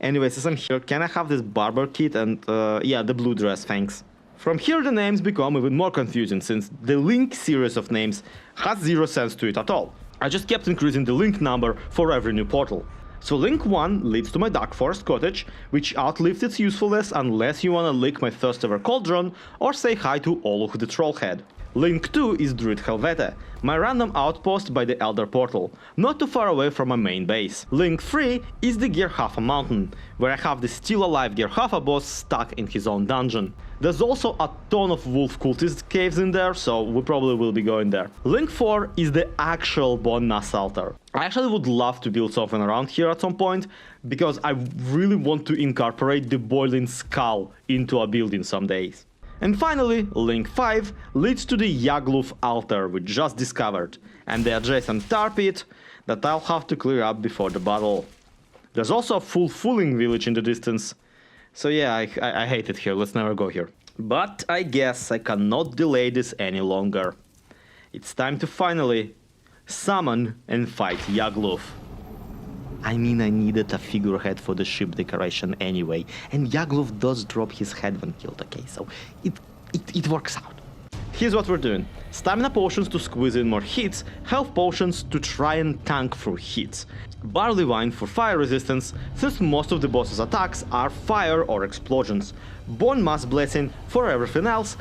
[SPEAKER 1] Anyways, as I'm here, can I have this barber kit and yeah, the blue dress, thanks. From here the names become even more confusing, since the Link series of names has zero sense to it at all. I just kept increasing the Link number for every new portal. So Link 1 leads to my Dark Forest Cottage, which outlives its usefulness unless you wanna lick my first ever cauldron or say hi to Oluk the Trollhead. Link 2 is Druid Helvete, my random outpost by the Elder Portal, not too far away from my main base. Link 3 is the Gerhafa Mountain, where I have the still alive Gerhafa boss stuck in his own dungeon. There's also a ton of wolf cultist caves in there, so we probably will be going there. Link 4 is the actual Bond Mass altar. I actually would love to build something around here at some point, because I really want to incorporate the Boiling Skull into a building some days. And finally, Link 5 leads to the Yagluth altar we just discovered, and the adjacent tar pit that I'll have to clear up before the battle. There's also a full Fooling village in the distance, so yeah, I hate it here, let's never go here. But I guess I cannot delay this any longer. It's time to finally summon and fight Yagluth. I mean, I needed a figurehead for the ship decoration anyway, and Yagluth does drop his head when killed, okay, so it works out. Here's what we're doing. Stamina potions to squeeze in more hits, health potions to try and tank through hits. Barley wine for fire resistance, since most of the boss's attacks are fire or explosions. Bone Mass blessing for everything else,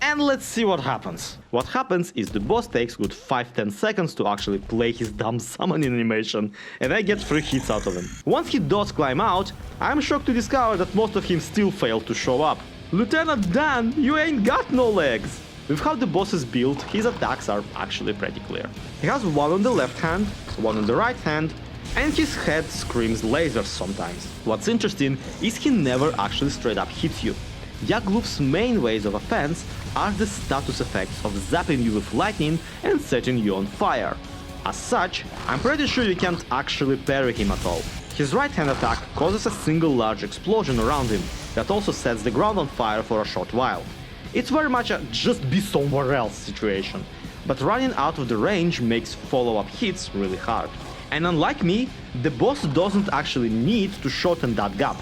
[SPEAKER 1] and let's see what happens. What happens is the boss takes good 5-10 seconds to actually play his dumb summoning animation, and I get 3 hits out of him. Once he does climb out, I'm shocked to discover that most of him still failed to show up. Lieutenant Dan, you ain't got no legs! With how the boss is built, his attacks are actually pretty clear. He has one on the left hand, one on the right hand, and his head screams lasers sometimes. What's interesting is he never actually straight up hits you. Yagluth's main ways of offense are the status effects of zapping you with lightning and setting you on fire. As such, I'm pretty sure you can't actually parry him at all. His right hand attack causes a single large explosion around him that also sets the ground on fire for a short while. It's very much a just be somewhere else situation, but running out of the range makes follow-up hits really hard. And unlike me, the boss doesn't actually need to shorten that gap.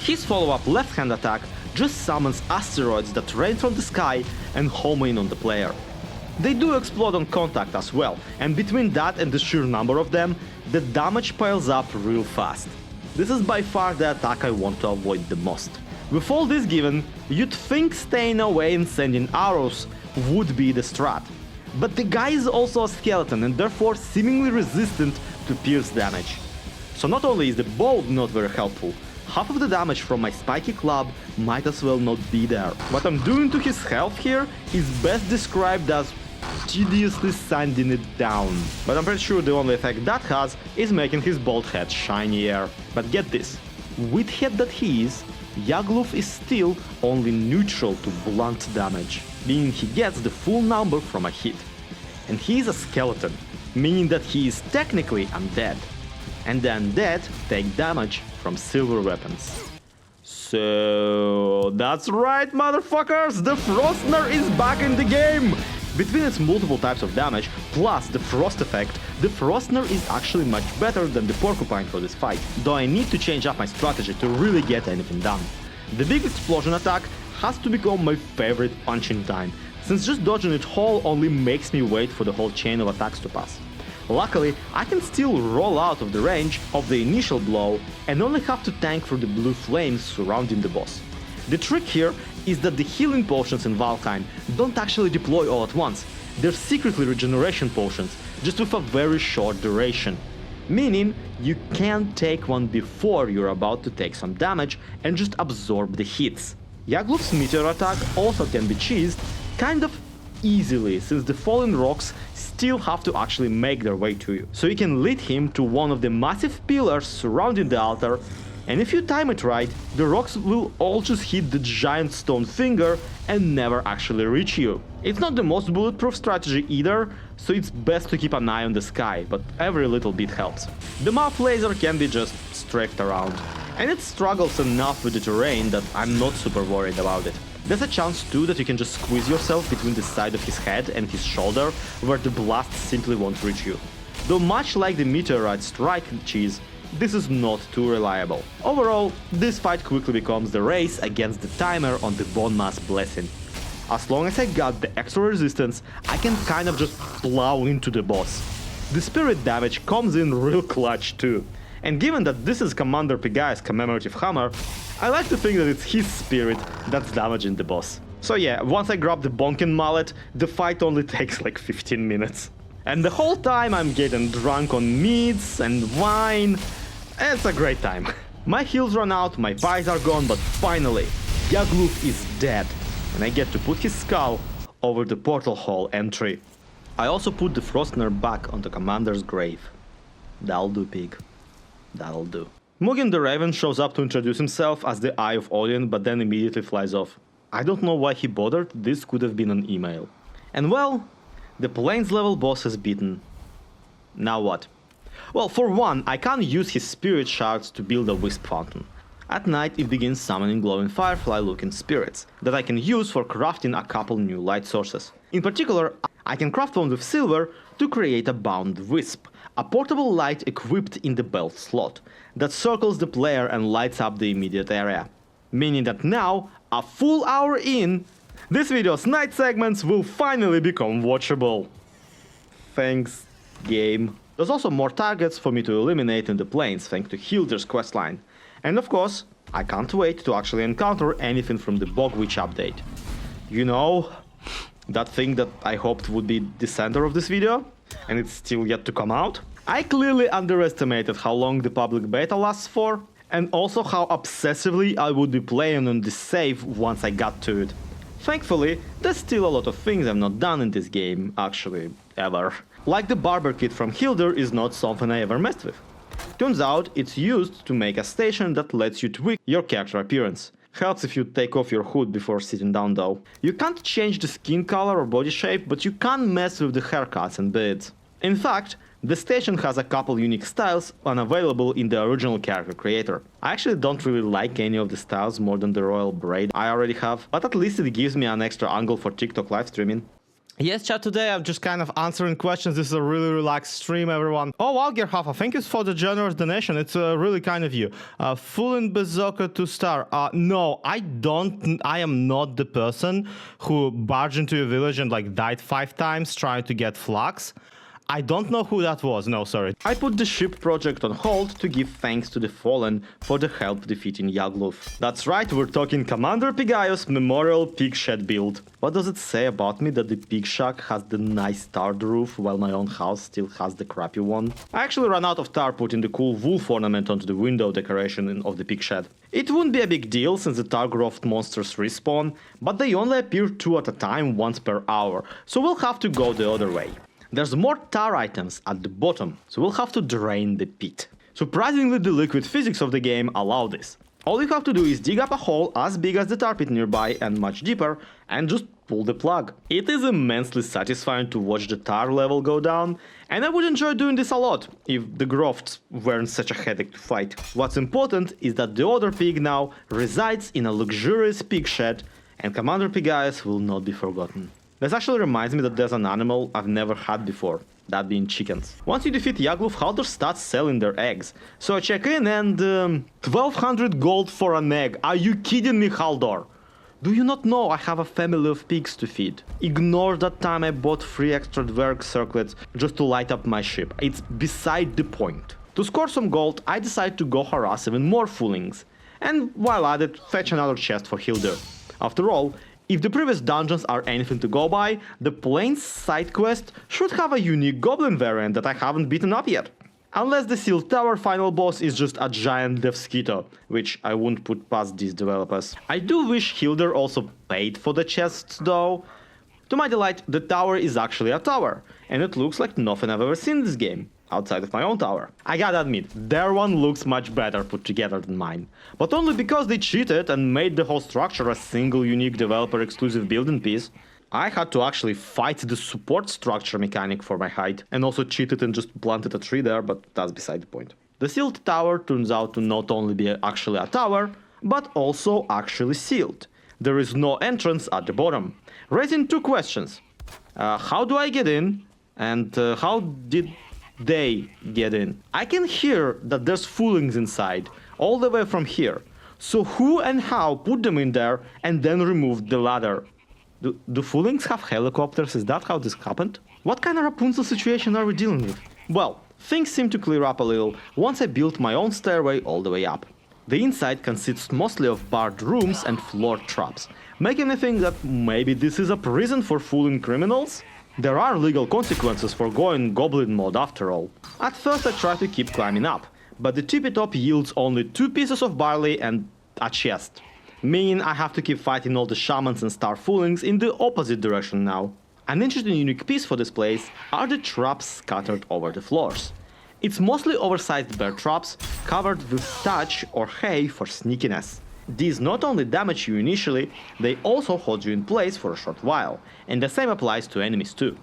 [SPEAKER 1] His follow-up left-hand attack just summons asteroids that rain from the sky and home in on the player. They do explode on contact as well, and between that and the sheer number of them, the damage piles up real fast. This is by far the attack I want to avoid the most. With all this given, you'd think staying away and sending arrows would be the strat. But the guy is also a skeleton and therefore seemingly resistant to pierce damage. So not only is the bow not very helpful, half of the damage from my spiky club might as well not be there. What I'm doing to his health here is best described as tediously sanding it down. But I'm pretty sure the only effect that has is making his bald head shinier. But get this, with head that he is, Yagluth is still only neutral to blunt damage, meaning he gets the full number from a hit. And he is a skeleton, meaning that he is technically undead. And the undead take damage from silver weapons. So that's right, motherfuckers! The Frostner is back in the game! Between its multiple types of damage, plus the frost effect, the Frostner is actually much better than the Porcupine for this fight, though I need to change up my strategy to really get anything done. The big explosion attack has to become my favorite punching time, since just dodging it whole only makes me wait for the whole chain of attacks to pass. Luckily, I can still roll out of the range of the initial blow and only have to tank through the blue flames surrounding the boss. The trick here is that the healing potions in Valheim don't actually deploy all at once, they're secretly regeneration potions, just with a very short duration. Meaning, you can take one before you're about to take some damage and just absorb the hits. Yagluth's meteor attack also can be cheesed kind of easily, since the fallen rocks still have to actually make their way to you. So you can lead him to one of the massive pillars surrounding the altar, and if you time it right, the rocks will all just hit the giant stone finger and never actually reach you. It's not the most bulletproof strategy either, so it's best to keep an eye on the sky, but every little bit helps. The mouth laser can be just streaked around, and it struggles enough with the terrain that I'm not super worried about it. There's a chance too that you can just squeeze yourself between the side of his head and his shoulder, where the blast simply won't reach you. Though much like the meteorite strike cheese, this is not too reliable. Overall, this fight quickly becomes the race against the timer on the Bone Mass Blessing. As long as I got the extra resistance, I can kind of just plow into the boss. The spirit damage comes in real clutch too. And given that this is Commander Pegai's commemorative hammer, I like to think that it's his spirit that's damaging the boss. So yeah, once I grab the bonking mallet, the fight only takes like 15 minutes. And the whole time I'm getting drunk on meats and wine. It's a great time. My heals run out, my pies are gone, but finally, Yagluth is dead, and I get to put his skull over the portal hall entry. I also put the Frostner back on the commander's grave. That'll do, pig. That'll do. Mugen the Raven shows up to introduce himself as the Eye of Odin, but then immediately flies off. I don't know why he bothered, this could have been an email. And well, the Plains level boss is beaten. Now what? Well, for one, I can't use his spirit shards to build a wisp fountain. At night it begins summoning glowing firefly looking spirits that I can use for crafting a couple new light sources. In particular, I can craft one with silver to create a bound wisp, a portable light equipped in the belt slot that circles the player and lights up the immediate area. Meaning that now, a full hour in, this video's night segments will finally become watchable. Thanks, game. There's also more targets for me to eliminate in the plains thanks to Hilder's questline. And of course, I can't wait to actually encounter anything from the Bog Witch update. You know, that thing that I hoped would be the center of this video, and it's still yet to come out. I clearly underestimated how long the public beta lasts for, and also how obsessively I would be playing on this save once I got to it. Thankfully, there's still a lot of things I've not done in this game, actually, ever. Like the barber kit from Hilder is not something I ever messed with. Turns out it's used to make a station that lets you tweak your character appearance. Helps if you take off your hood before sitting down though. You can't change the skin color or body shape, but you can mess with the haircuts and beards. In fact, the station has a couple unique styles unavailable in the original character creator. I actually don't really like any of the styles more than the royal braid I already have, but at least it gives me an extra angle for TikTok live streaming. Yes, chat, today I'm just kind of answering questions. This is a really relaxed stream, everyone. Oh, wow, Gerhafa, thank you for the generous donation. It's really kind of you. Full in Bazooka 2-star. No, I am not the person who barged into a village and like died 5 times trying to get flax. I don't know who that was, no, sorry. I put the ship project on hold to give thanks to the Fallen for the help defeating Yagluth. That's right, we're talking Commander Pegai's Memorial Pig Shed build. What does it say about me that the pig shack has the nice tarred roof while my own house still has the crappy one? I actually ran out of tar putting the cool wolf ornament onto the window decoration of the pig shed. It wouldn't be a big deal since the Targroft monsters respawn, but they only appear 2 at a time once per hour, so we'll have to go the other way. There's more tar items at the bottom, so we'll have to drain the pit. Surprisingly, the liquid physics of the game allow this. All you have to do is dig up a hole as big as the tar pit nearby and much deeper, and just pull the plug. It is immensely satisfying to watch the tar level go down, and I would enjoy doing this a lot, if the grofts weren't such a headache to fight. What's important is that the other pig now resides in a luxurious pig shed, and Commander Pegai's will not be forgotten. This actually reminds me that there's an animal I've never had before, that being chickens. Once you defeat Yagluth, Haldor starts selling their eggs. So I check in and 1200 gold for an egg. Are you kidding me, Haldor? Do you not know I have a family of pigs to feed? Ignore that time I bought 3 extra dwerg circlets just to light up my ship. It's beside the point. To score some gold, I decide to go harass even more foolings. And while at it, fetch another chest for Hilder. After all, If the previous dungeons are anything to go by, the Plains side quest should have a unique goblin variant that I haven't beaten up yet. Unless the Sealed Tower final boss is just a giant Devskito, which I wouldn't put past these developers. I do wish Hilder also paid for the chests though. To my delight, the tower is actually a tower, and it looks like nothing I've ever seen in this game, outside of my own tower. I gotta admit, their one looks much better put together than mine, but only because they cheated and made the whole structure a single unique developer exclusive building piece. I had to actually fight the support structure mechanic for my height, and also cheated and just planted a tree there, but that's beside the point. The sealed tower turns out to not only be actually a tower, but also actually sealed. There is no entrance at the bottom, raising two questions. How do I get in? And how did they get in? I can hear that there's foolings inside, all the way from here. So who and how put them in there and then removed the ladder? Do foolings have helicopters? Is that how this happened? What kind of Rapunzel situation are we dealing with? Well, things seem to clear up a little once I built my own stairway all the way up. The inside consists mostly of barred rooms and floor traps, making me think that maybe this is a prison for fooling criminals? There are legal consequences for going goblin mode after all. At first I tried to keep climbing up, but the tippy top yields only 2 pieces of barley and a chest. Meaning I have to keep fighting all the shamans and star foolings in the opposite direction now. An interesting unique piece for this place are the traps scattered over the floors. It's mostly oversized bear traps covered with thatch or hay for sneakiness. These not only damage you initially, they also hold you in place for a short while, and the same applies to enemies too.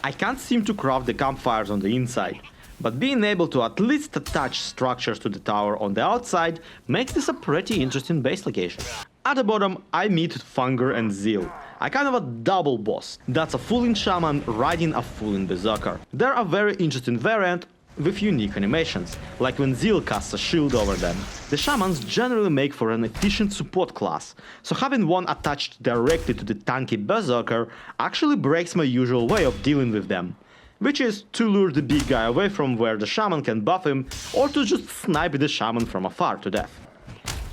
[SPEAKER 1] I can't seem to craft the campfires on the inside, but being able to at least attach structures to the tower on the outside makes this a pretty interesting base location. At the bottom I meet Funger and Zeal, a kind of a double boss. That's a fooling shaman riding a fooling berserker. They're a very interesting variant with unique animations, like when Zeal casts a shield over them. The shamans generally make for an efficient support class, so having one attached directly to the tanky berserker actually breaks my usual way of dealing with them, which is to lure the big guy away from where the shaman can buff him, or to just snipe the shaman from afar to death.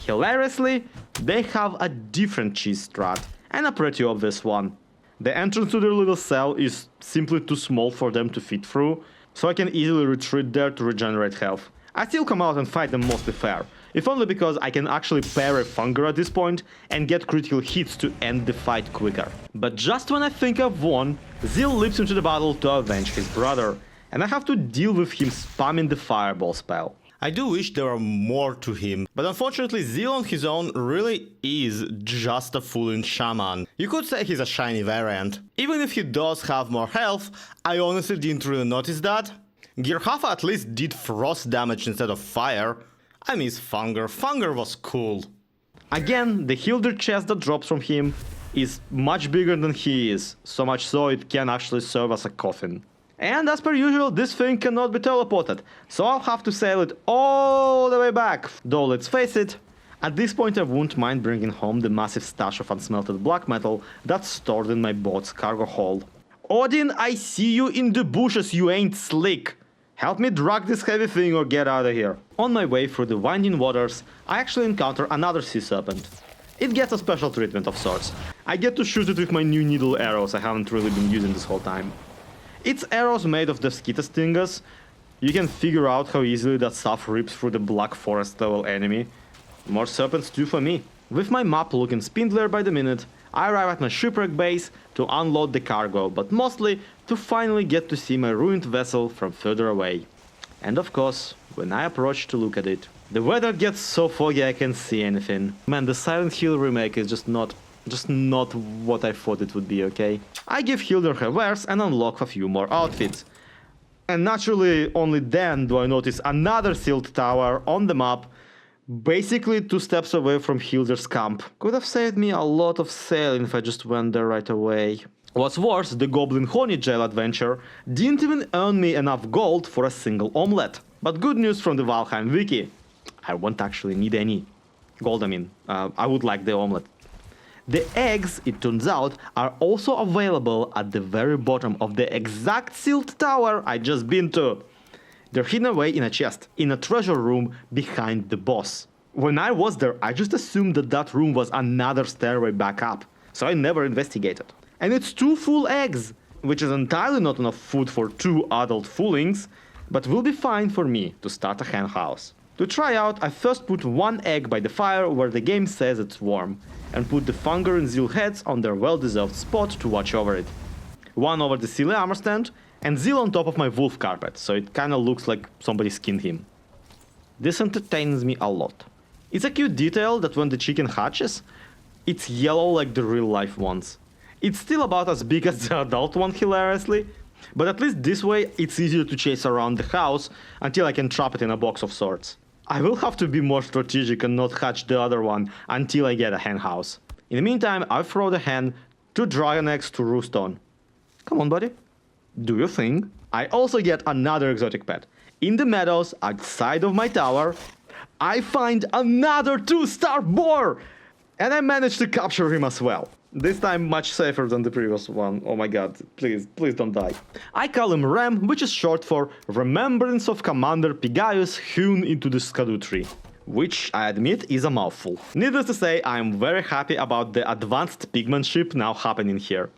[SPEAKER 1] Hilariously, they have a different cheese strat, and a pretty obvious one. The entrance to their little cell is simply too small for them to fit through, so I can easily retreat there to regenerate health. I still come out and fight them mostly fair, if only because I can actually parry Funger at this point and get critical hits to end the fight quicker. But just when I think I've won, Zeal leaps into the battle to avenge his brother, and I have to deal with him spamming the fireball spell. I do wish there were more to him, but unfortunately Zeal on his own really is just a fooling shaman. You could say he's a shiny variant. Even if he does have more health, I honestly didn't really notice that. Gearhafa at least did frost damage instead of fire. I miss Funger. Funger was cool. Again, the Hilder chest that drops from him is much bigger than he is, so much so it can actually serve as a coffin. And as per usual, this thing cannot be teleported, so I'll have to sail it all the way back. Though let's face it, at this point I wouldn't mind bringing home the massive stash of unsmelted black metal that's stored in my boat's cargo hold. Odin, I see you in the bushes, you ain't slick! Help me drag this heavy thing or get out of here. On my way through the winding waters, I actually encounter another sea serpent. It gets a special treatment of sorts. I get to shoot it with my new needle arrows I haven't really been using this whole time. It's arrows made of the Skita stingers. You can figure out how easily that stuff rips through the black forest level enemy. More serpents too for me. With my map looking spindler by the minute, I arrive at my shipwreck base to unload the cargo, but mostly to finally get to see my ruined vessel from further away. And of course, when I approach to look at it, the weather gets so foggy I can't see anything. Man, the Silent Hill remake is just not what I thought it would be, okay? I give Hilder her wares and unlock a few more outfits. And naturally, only then do I notice another sealed tower on the map, basically 2 steps away from Hilder's camp. Could have saved me a lot of sailing if I just went there right away. What's worse, the Goblin Honey Jail adventure didn't even earn me enough gold for a single omelette. But good news from the Valheim wiki. I won't actually need any gold, I would like the omelette. The eggs, it turns out, are also available at the very bottom of the exact sealed tower I just been to. They're hidden away in a chest, in a treasure room behind the boss. When I was there, I just assumed that room was another stairway back up, so I never investigated. And it's 2 full eggs, which is entirely not enough food for 2 adult foolings, but will be fine for me to start a hen house. To try out, I first put 1 egg by the fire where the game says it's warm, and put the Funger and Zeal heads on their well-deserved spot to watch over it. 1 over the silly armor stand, and Zeal on top of my wolf carpet, so it kinda looks like somebody skinned him. This entertains me a lot. It's a cute detail that when the chicken hatches, it's yellow like the real-life ones. It's still about as big as the adult one, hilariously, but at least this way it's easier to chase around the house until I can trap it in a box of sorts. I will have to be more strategic and not hatch the other one until I get a hen house. In the meantime, I throw the hen 2 dragon eggs to roost on. Come on, buddy. Do your thing. I also get another exotic pet. In the meadows outside of my tower, I find another 2-star boar! And I managed to capture him as well. This time much safer than the previous one. Oh my god, please don't die. I call him Rem, which is short for Remembrance of Commander Pygaius hewn into the Skadu tree. Which, I admit, is a mouthful. Needless to say, I am very happy about the advanced pigmanship now happening here.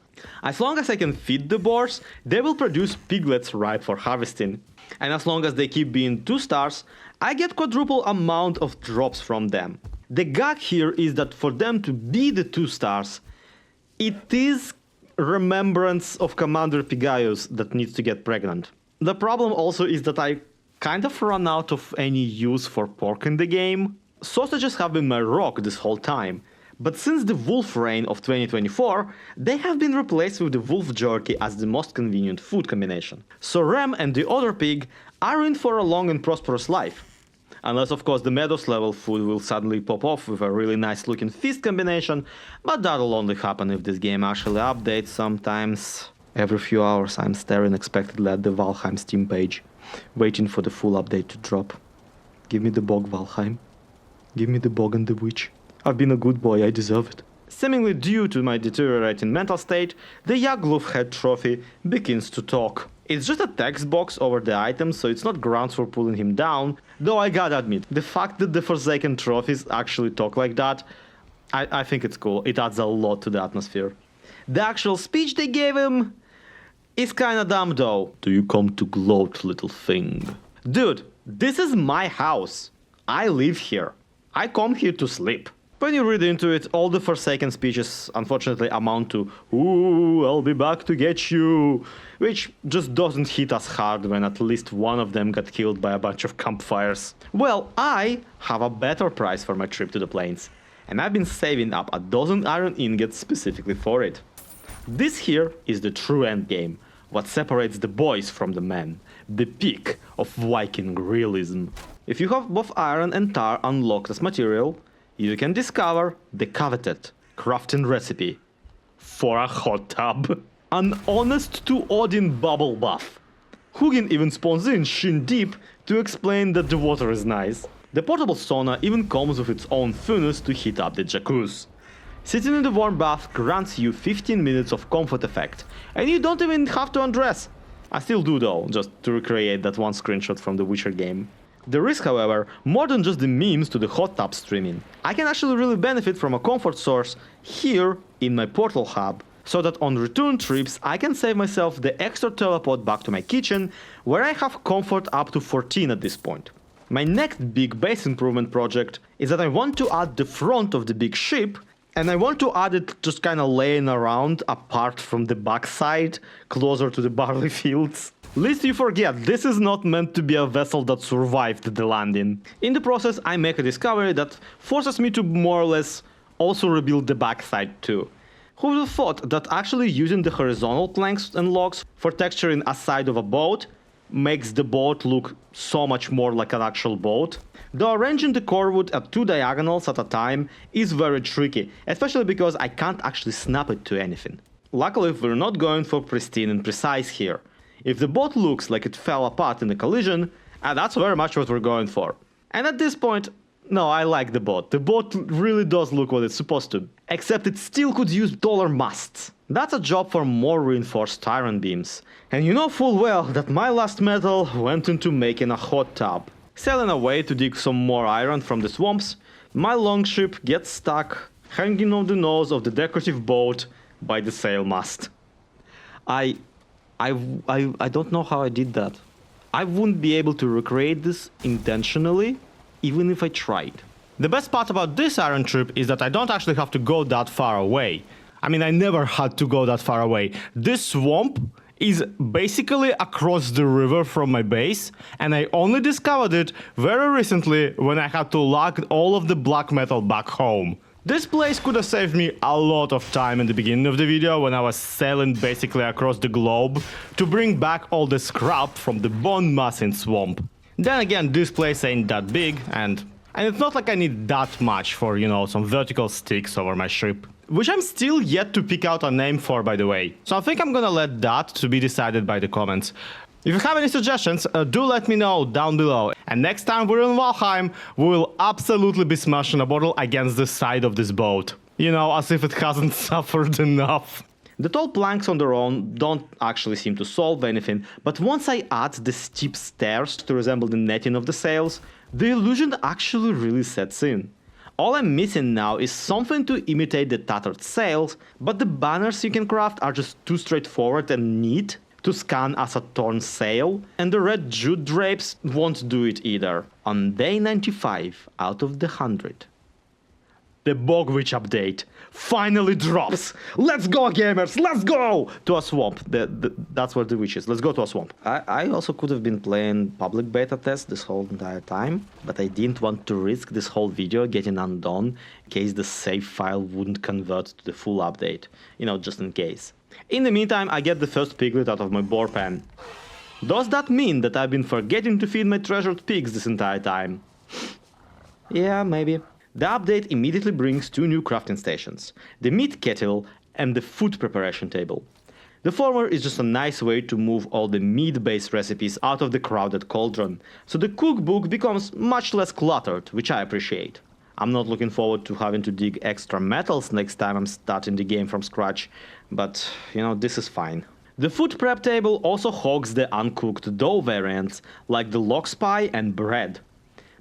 [SPEAKER 1] As long as I can feed the boars, they will produce piglets ripe for harvesting. And as long as they keep being 2 stars, I get quadruple amount of drops from them. The gag here is that for them to be the 2 stars, it is Remembrance of Commander Pygaius that needs to get pregnant. The problem also is that I kind of run out of any use for pork in the game. Sausages have been my rock this whole time, but since the wolf reign of 2024, they have been replaced with the wolf jerky as the most convenient food combination. So Rem and the other pig are in for a long and prosperous life. Unless of course the Meadows level food will suddenly pop off with a really nice looking feast combination, but that'll only happen if this game actually updates sometimes. Every few hours I'm staring expectantly at the Valheim Steam page, waiting for the full update to drop. Give me the Bog, Valheim. Give me the Bog and the Witch. I've been a good boy, I deserve it. Seemingly due to my deteriorating mental state, the Yagluth head trophy begins to talk. It's just a text box over the item, so it's not grounds for pulling him down, though I gotta admit, the fact that the Forsaken trophies actually talk like that, I think it's cool. It adds a lot to the atmosphere. The actual speech they gave him is kinda dumb though. Do you come to gloat, little thing? Dude, this is my house. I live here. I come here to sleep. When you read into it, all the Forsaken speeches unfortunately amount to "Ooh, I'll be back to get you," which just doesn't hit as hard when at least one of them got killed by a bunch of campfires. Well, I have a better price for my trip to the plains, and I've been saving up a dozen iron ingots specifically for it. This here is the true endgame, what separates the boys from the men, the peak of Viking realism. If you have both iron and tar unlocked as material, you can discover the coveted crafting recipe for a hot tub. An honest to Odin bubble bath. Hugin even spawns in shin deep to explain that the water is nice. The portable sauna even comes with its own furnace to heat up the jacuzzi. Sitting in the warm bath grants you 15 minutes of comfort effect, and you don't even have to undress. I still do though, just to recreate that one screenshot from the Witcher game. There is, however, more than just the memes to the hot tub streaming. I can actually really benefit from a comfort source here in my portal hub, so that on return trips I can save myself the extra teleport back to my kitchen, where I have comfort up to 14 at this point. My next big base improvement project is that I want to add the front of the big ship, and I want to add it just kinda laying around apart from the backside, closer to the barley fields. Lest you forget, this is not meant to be a vessel that survived the landing. In the process, I make a discovery that forces me to more or less also rebuild the backside too. Who would have thought that actually using the horizontal planks and logs for texturing a side of a boat makes the boat look so much more like an actual boat? Though arranging the core wood at 2 diagonals at a time is very tricky, especially because I can't actually snap it to anything. Luckily, we're not going for pristine and precise here. If the boat looks like it fell apart in the collision, that's very much what we're going for. And at this point, no, I like the boat. The boat really does look what it's supposed to. Except it still could use taller masts. That's a job for more reinforced iron beams. And you know full well that my last metal went into making a hot tub. Sailing away to dig some more iron from the swamps, my longship gets stuck hanging on the nose of the decorative boat by the sail mast. I don't know how I did that. I wouldn't be able to recreate this intentionally, even if I tried. The best part about this iron trip is that I don't actually have to go that far away. I mean, I never had to go that far away. This swamp is basically across the river from my base, and I only discovered it very recently when I had to lug all of the black metal back home. This place could have saved me a lot of time in the beginning of the video when I was sailing basically across the globe to bring back all the scrap from the bone mass in swamp. Then again, this place ain't that big, and it's not like I need that much for, you know, some vertical sticks over my ship. Which I'm still yet to pick out a name for, by the way. So I think I'm gonna let that to be decided by the comments. If you have any suggestions, do let me know down below. And next time we're in Valheim, we will absolutely be smashing a bottle against the side of this boat. You know, as if it hasn't suffered enough. The tall planks on their own don't actually seem to solve anything, but once I add the steep stairs to resemble the netting of the sails, the illusion actually really sets in. All I'm missing now is something to imitate the tattered sails, but the banners you can craft are just too straightforward and neat to scan as a torn sail, and the red jute drapes won't do it either. On day 95 out of the 100. The Bog Witch update finally drops! Let's go, gamers! Let's go! To a swamp. That's where the witch is. Let's go to a swamp. I also could have been playing public beta test this whole entire time, but I didn't want to risk this whole video getting undone in case the save file wouldn't convert to the full update. You know, just in case. In the meantime, I get the first piglet out of my boar pen. Does that mean that I've been forgetting to feed my treasured pigs this entire time? Yeah, maybe. The update immediately brings two new crafting stations, the meat kettle and the food preparation table. The former is just a nice way to move all the meat-based recipes out of the crowded cauldron, so the cookbook becomes much less cluttered, which I appreciate. I'm not looking forward to having to dig extra metals next time I'm starting the game from scratch, but, you know, this is fine. The food prep table also hogs the uncooked dough variants, like the lox pie and bread.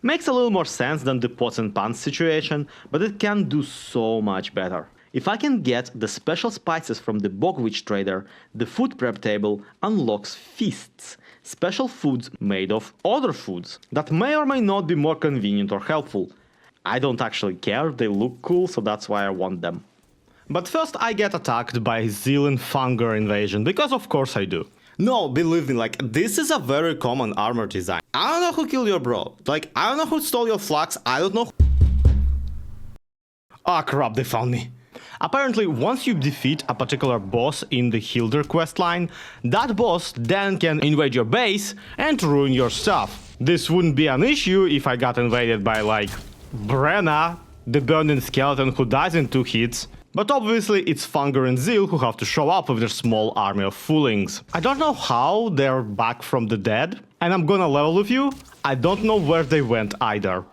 [SPEAKER 1] Makes a little more sense than the pots and pans situation, but it can do so much better. If I can get the special spices from the Bog Witch trader, the food prep table unlocks feasts, special foods made of other foods, that may or may not be more convenient or helpful. I don't actually care, they look cool, so that's why I want them. But first I get attacked by Zealand Fungar invasion, because of course I do. No, believe me, like, this is a very common armor design. I don't know who killed your bro. Like, I don't know who stole your flax, I don't know. Ah, crap, they found me. Apparently, once you defeat a particular boss in the Hilder questline, that boss then can invade your base and ruin your stuff. This wouldn't be an issue if I got invaded by, like, Brenna, the burning skeleton who dies in 2 hits. But obviously it's Fungar and Zeal who have to show up with their small army of foolings. I don't know how they're back from the dead, and I'm gonna level with you, I don't know where they went either.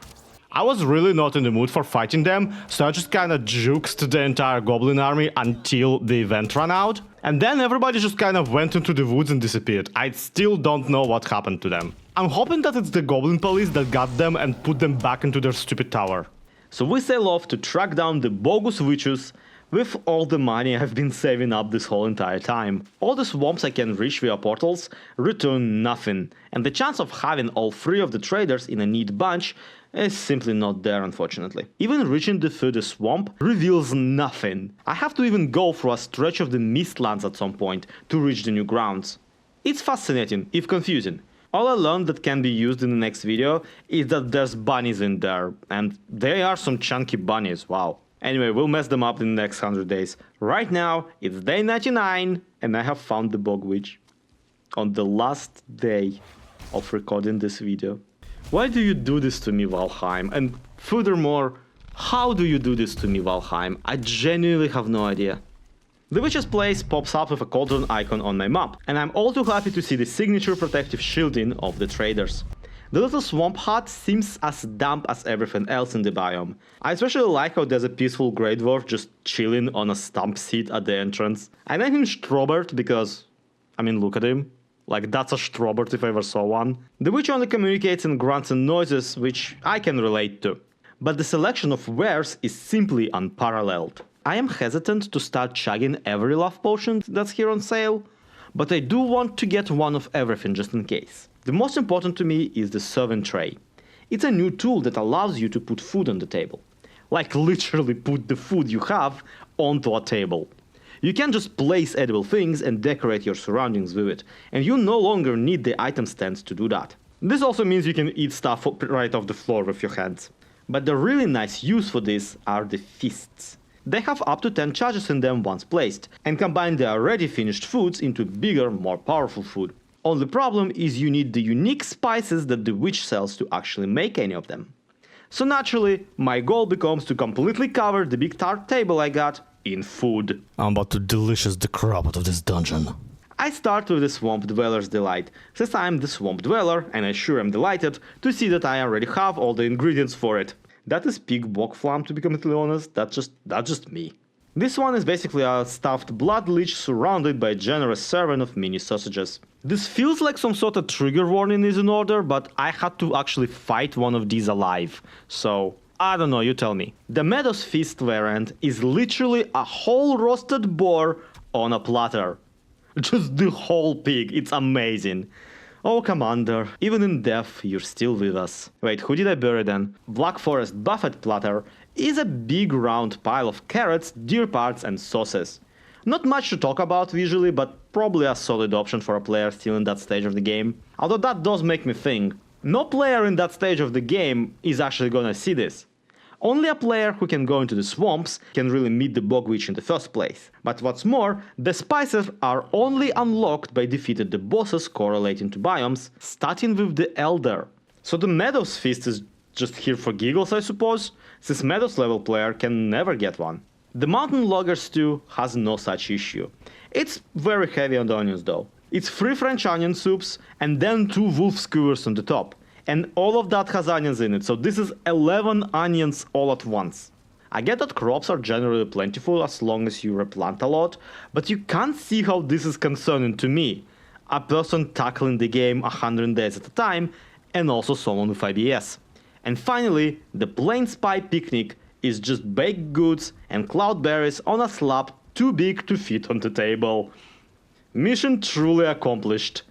[SPEAKER 1] I was really not in the mood for fighting them, so I just kinda juked the entire goblin army until the event ran out, and then everybody just kind of went into the woods and disappeared. I still don't know what happened to them. I'm hoping that it's the goblin police that got them and put them back into their stupid tower. So we sail off to track down the bogus witches with all the money I've been saving up this whole entire time. All the swamps I can reach via portals return nothing, and the chance of having all 3 of the traders in a neat bunch is simply not there, unfortunately. Even reaching the furthest swamp reveals nothing. I have to even go through a stretch of the Mistlands at some point to reach the new grounds. It's fascinating, if confusing. All I learned that can be used in the next video is that there's bunnies in there, and they are some chunky bunnies, wow. Anyway, we'll mess them up in the next 100 days. Right now, it's day 99, and I have found the Bog Witch. On the last day of recording this video. Why do you do this to me, Valheim? And furthermore, how do you do this to me, Valheim? I genuinely have no idea. The Witch's place pops up with a cauldron icon on my map, and I'm all too happy to see the signature protective shielding of the traders. The little swamp hut seems as damp as everything else in the biome. I especially like how there's a peaceful Grey Dwarf just chilling on a stump seat at the entrance. I named him Strobert because, I mean, look at him. Like, that's a Strobert if I ever saw one. The witch only communicates in grunts and noises, which I can relate to. but the selection of wares is simply unparalleled. I am hesitant to start chugging every love potion that's here on sale, but I do want to get one of everything just in case. The most important to me is the serving tray. It's a new tool that allows you to put food on the table. Like literally put the food you have onto a table. You can just place edible things and decorate your surroundings with it, and you no longer need the item stands to do that. This also means you can eat stuff right off the floor with your hands. But the really nice use for this are the feasts. They have up to 10 charges in them once placed, and combine the already finished foods into bigger, more powerful food. Only problem is you need the unique spices that the witch sells to actually make any of them. So naturally, my goal becomes to completely cover the big tart table I got in food.
[SPEAKER 2] I'm about to delicious the crap out of this dungeon.
[SPEAKER 1] I start with the Swamp Dweller's Delight, since I am the Swamp Dweller and I sure am delighted to see that I already have all the ingredients for it. That is pig bog flam, to be completely honest, that's just me. This one is basically a stuffed blood leech surrounded by a generous serving of mini sausages. This feels like some sort of trigger warning is in order, but I had to actually fight one of these alive, so I don't know, you tell me. The Meadows Feast variant is literally a whole roasted boar on a platter. Just the whole pig, it's amazing. Oh, Commander, even in death, you're still with us. Wait, who did I bury then? Black Forest Buffet Platter is a big round pile of carrots, deer parts and sauces. Not much to talk about visually, but probably a solid option for a player still in that stage of the game. Although that does make me think, no player in that stage of the game is actually gonna see this. Only a player who can go into the swamps can really meet the Bog Witch in the first place. But what's more, the spices are only unlocked by defeating the bosses correlating to biomes, starting with the Elder. So the Meadows Feast is just here for giggles, I suppose, since Meadows level player can never get one. The Mountain Logger Stew has no such issue. It's very heavy on the onions though. It's 3 French onion soups and then 2 wolf skewers on the top. And all of that has onions in it, so this is 11 onions all at once. I get that crops are generally plentiful as long as you replant a lot, but you can't see how this is concerning to me, a person tackling the game 100 days at a time, and also someone with IBS. And finally, the Plain Spy Picnic is just baked goods and cloudberries on a slab too big to fit on the table. Mission truly accomplished.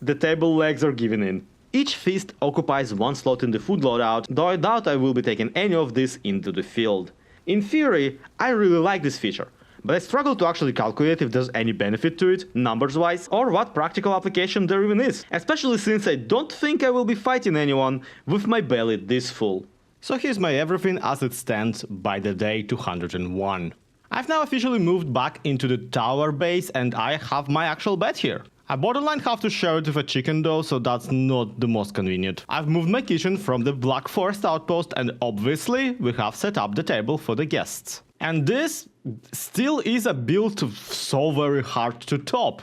[SPEAKER 1] The table legs are giving in. Each feast occupies one slot in the food loadout, though I doubt I will be taking any of this into the field. In theory, I really like this feature, but I struggle to actually calculate if there's any benefit to it, numbers-wise, or what practical application there even is, especially since I don't think I will be fighting anyone with my belly this full.
[SPEAKER 2] So here's my everything as it stands by the day 201. I've now officially moved back into the tower base and I have my actual bed here. I borderline have to share it with a chicken though, so that's not the most convenient. I've moved my kitchen from the Black Forest outpost and obviously we have set up the table for the guests. And this still is a build so very hard to top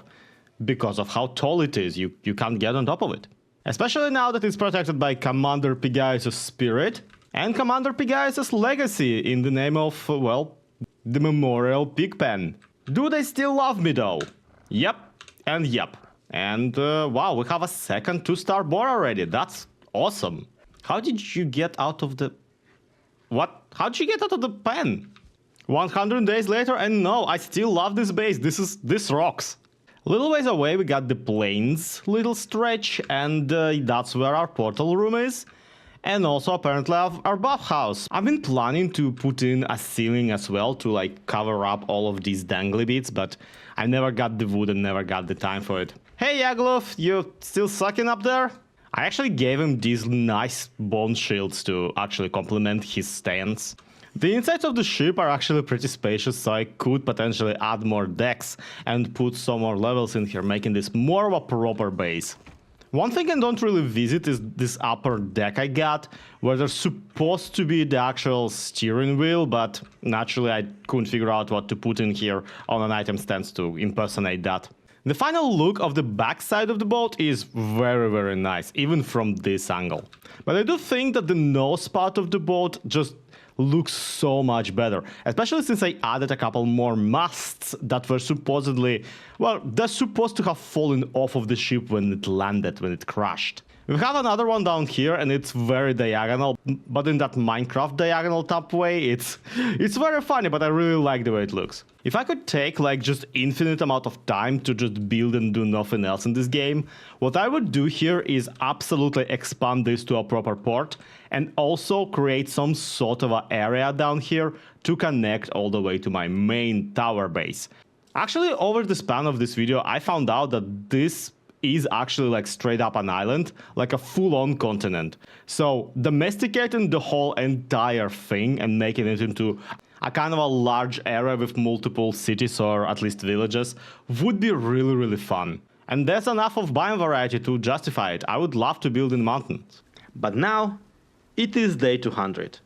[SPEAKER 2] because of how tall it is, you can't get on top of it. Especially now that it's protected by Commander Pegaius' spirit and Commander Pegaius' legacy in the name of, well, the Memorial Pigpen. Do they still love me though? Yep. And yep. And wow, we have a second 2-star boar already. That's awesome. How did you get out of the... What? How did you get out of the pen? 100 days later and no, I still love this base. This rocks. A little ways away we got the plains little stretch and that's where our portal room is. And also apparently our bathhouse. I've been planning to put in a ceiling as well to like cover up all of these dangly bits, but I never got the wood and never got the time for it. Hey Yagluth, you still sucking up there? I actually gave him these nice bone shields to actually complement his stance. The insides of the ship are actually pretty spacious, so I could potentially add more decks and put some more levels in here, making this more of a proper base. One thing I don't really visit is this upper deck I got, where there's supposed to be the actual steering wheel, but naturally I couldn't figure out what to put in here on an item stance to impersonate that. The final look of the backside of the boat is very, very nice, even from this angle. But I do think that the nose part of the boat just looks so much better, especially since I added a couple more masts that were supposedly, well, they're supposed to have fallen off of the ship when it landed, when it crashed. We have another one down here, and it's very diagonal, but in that Minecraft diagonal top way, it's very funny, but I really like the way it looks. If I could take like just infinite amount of time to just build and do nothing else in this game, what I would do here is absolutely expand this to a proper port and also create some sort of an area down here to connect all the way to my main tower base. Actually, over the span of this video, I found out that this is actually like straight up an island, like a full-on continent. So domesticating the whole entire thing and making it into a kind of a large area with multiple cities or at least villages would be really, really fun. And there's enough of biome variety to justify it. I would love to build in mountains.
[SPEAKER 1] But now, it is day 200,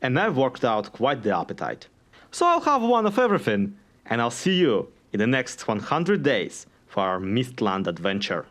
[SPEAKER 1] and I've worked out quite the appetite. So I'll have one of everything, and I'll see you in the next 100 days for our Mistland adventure.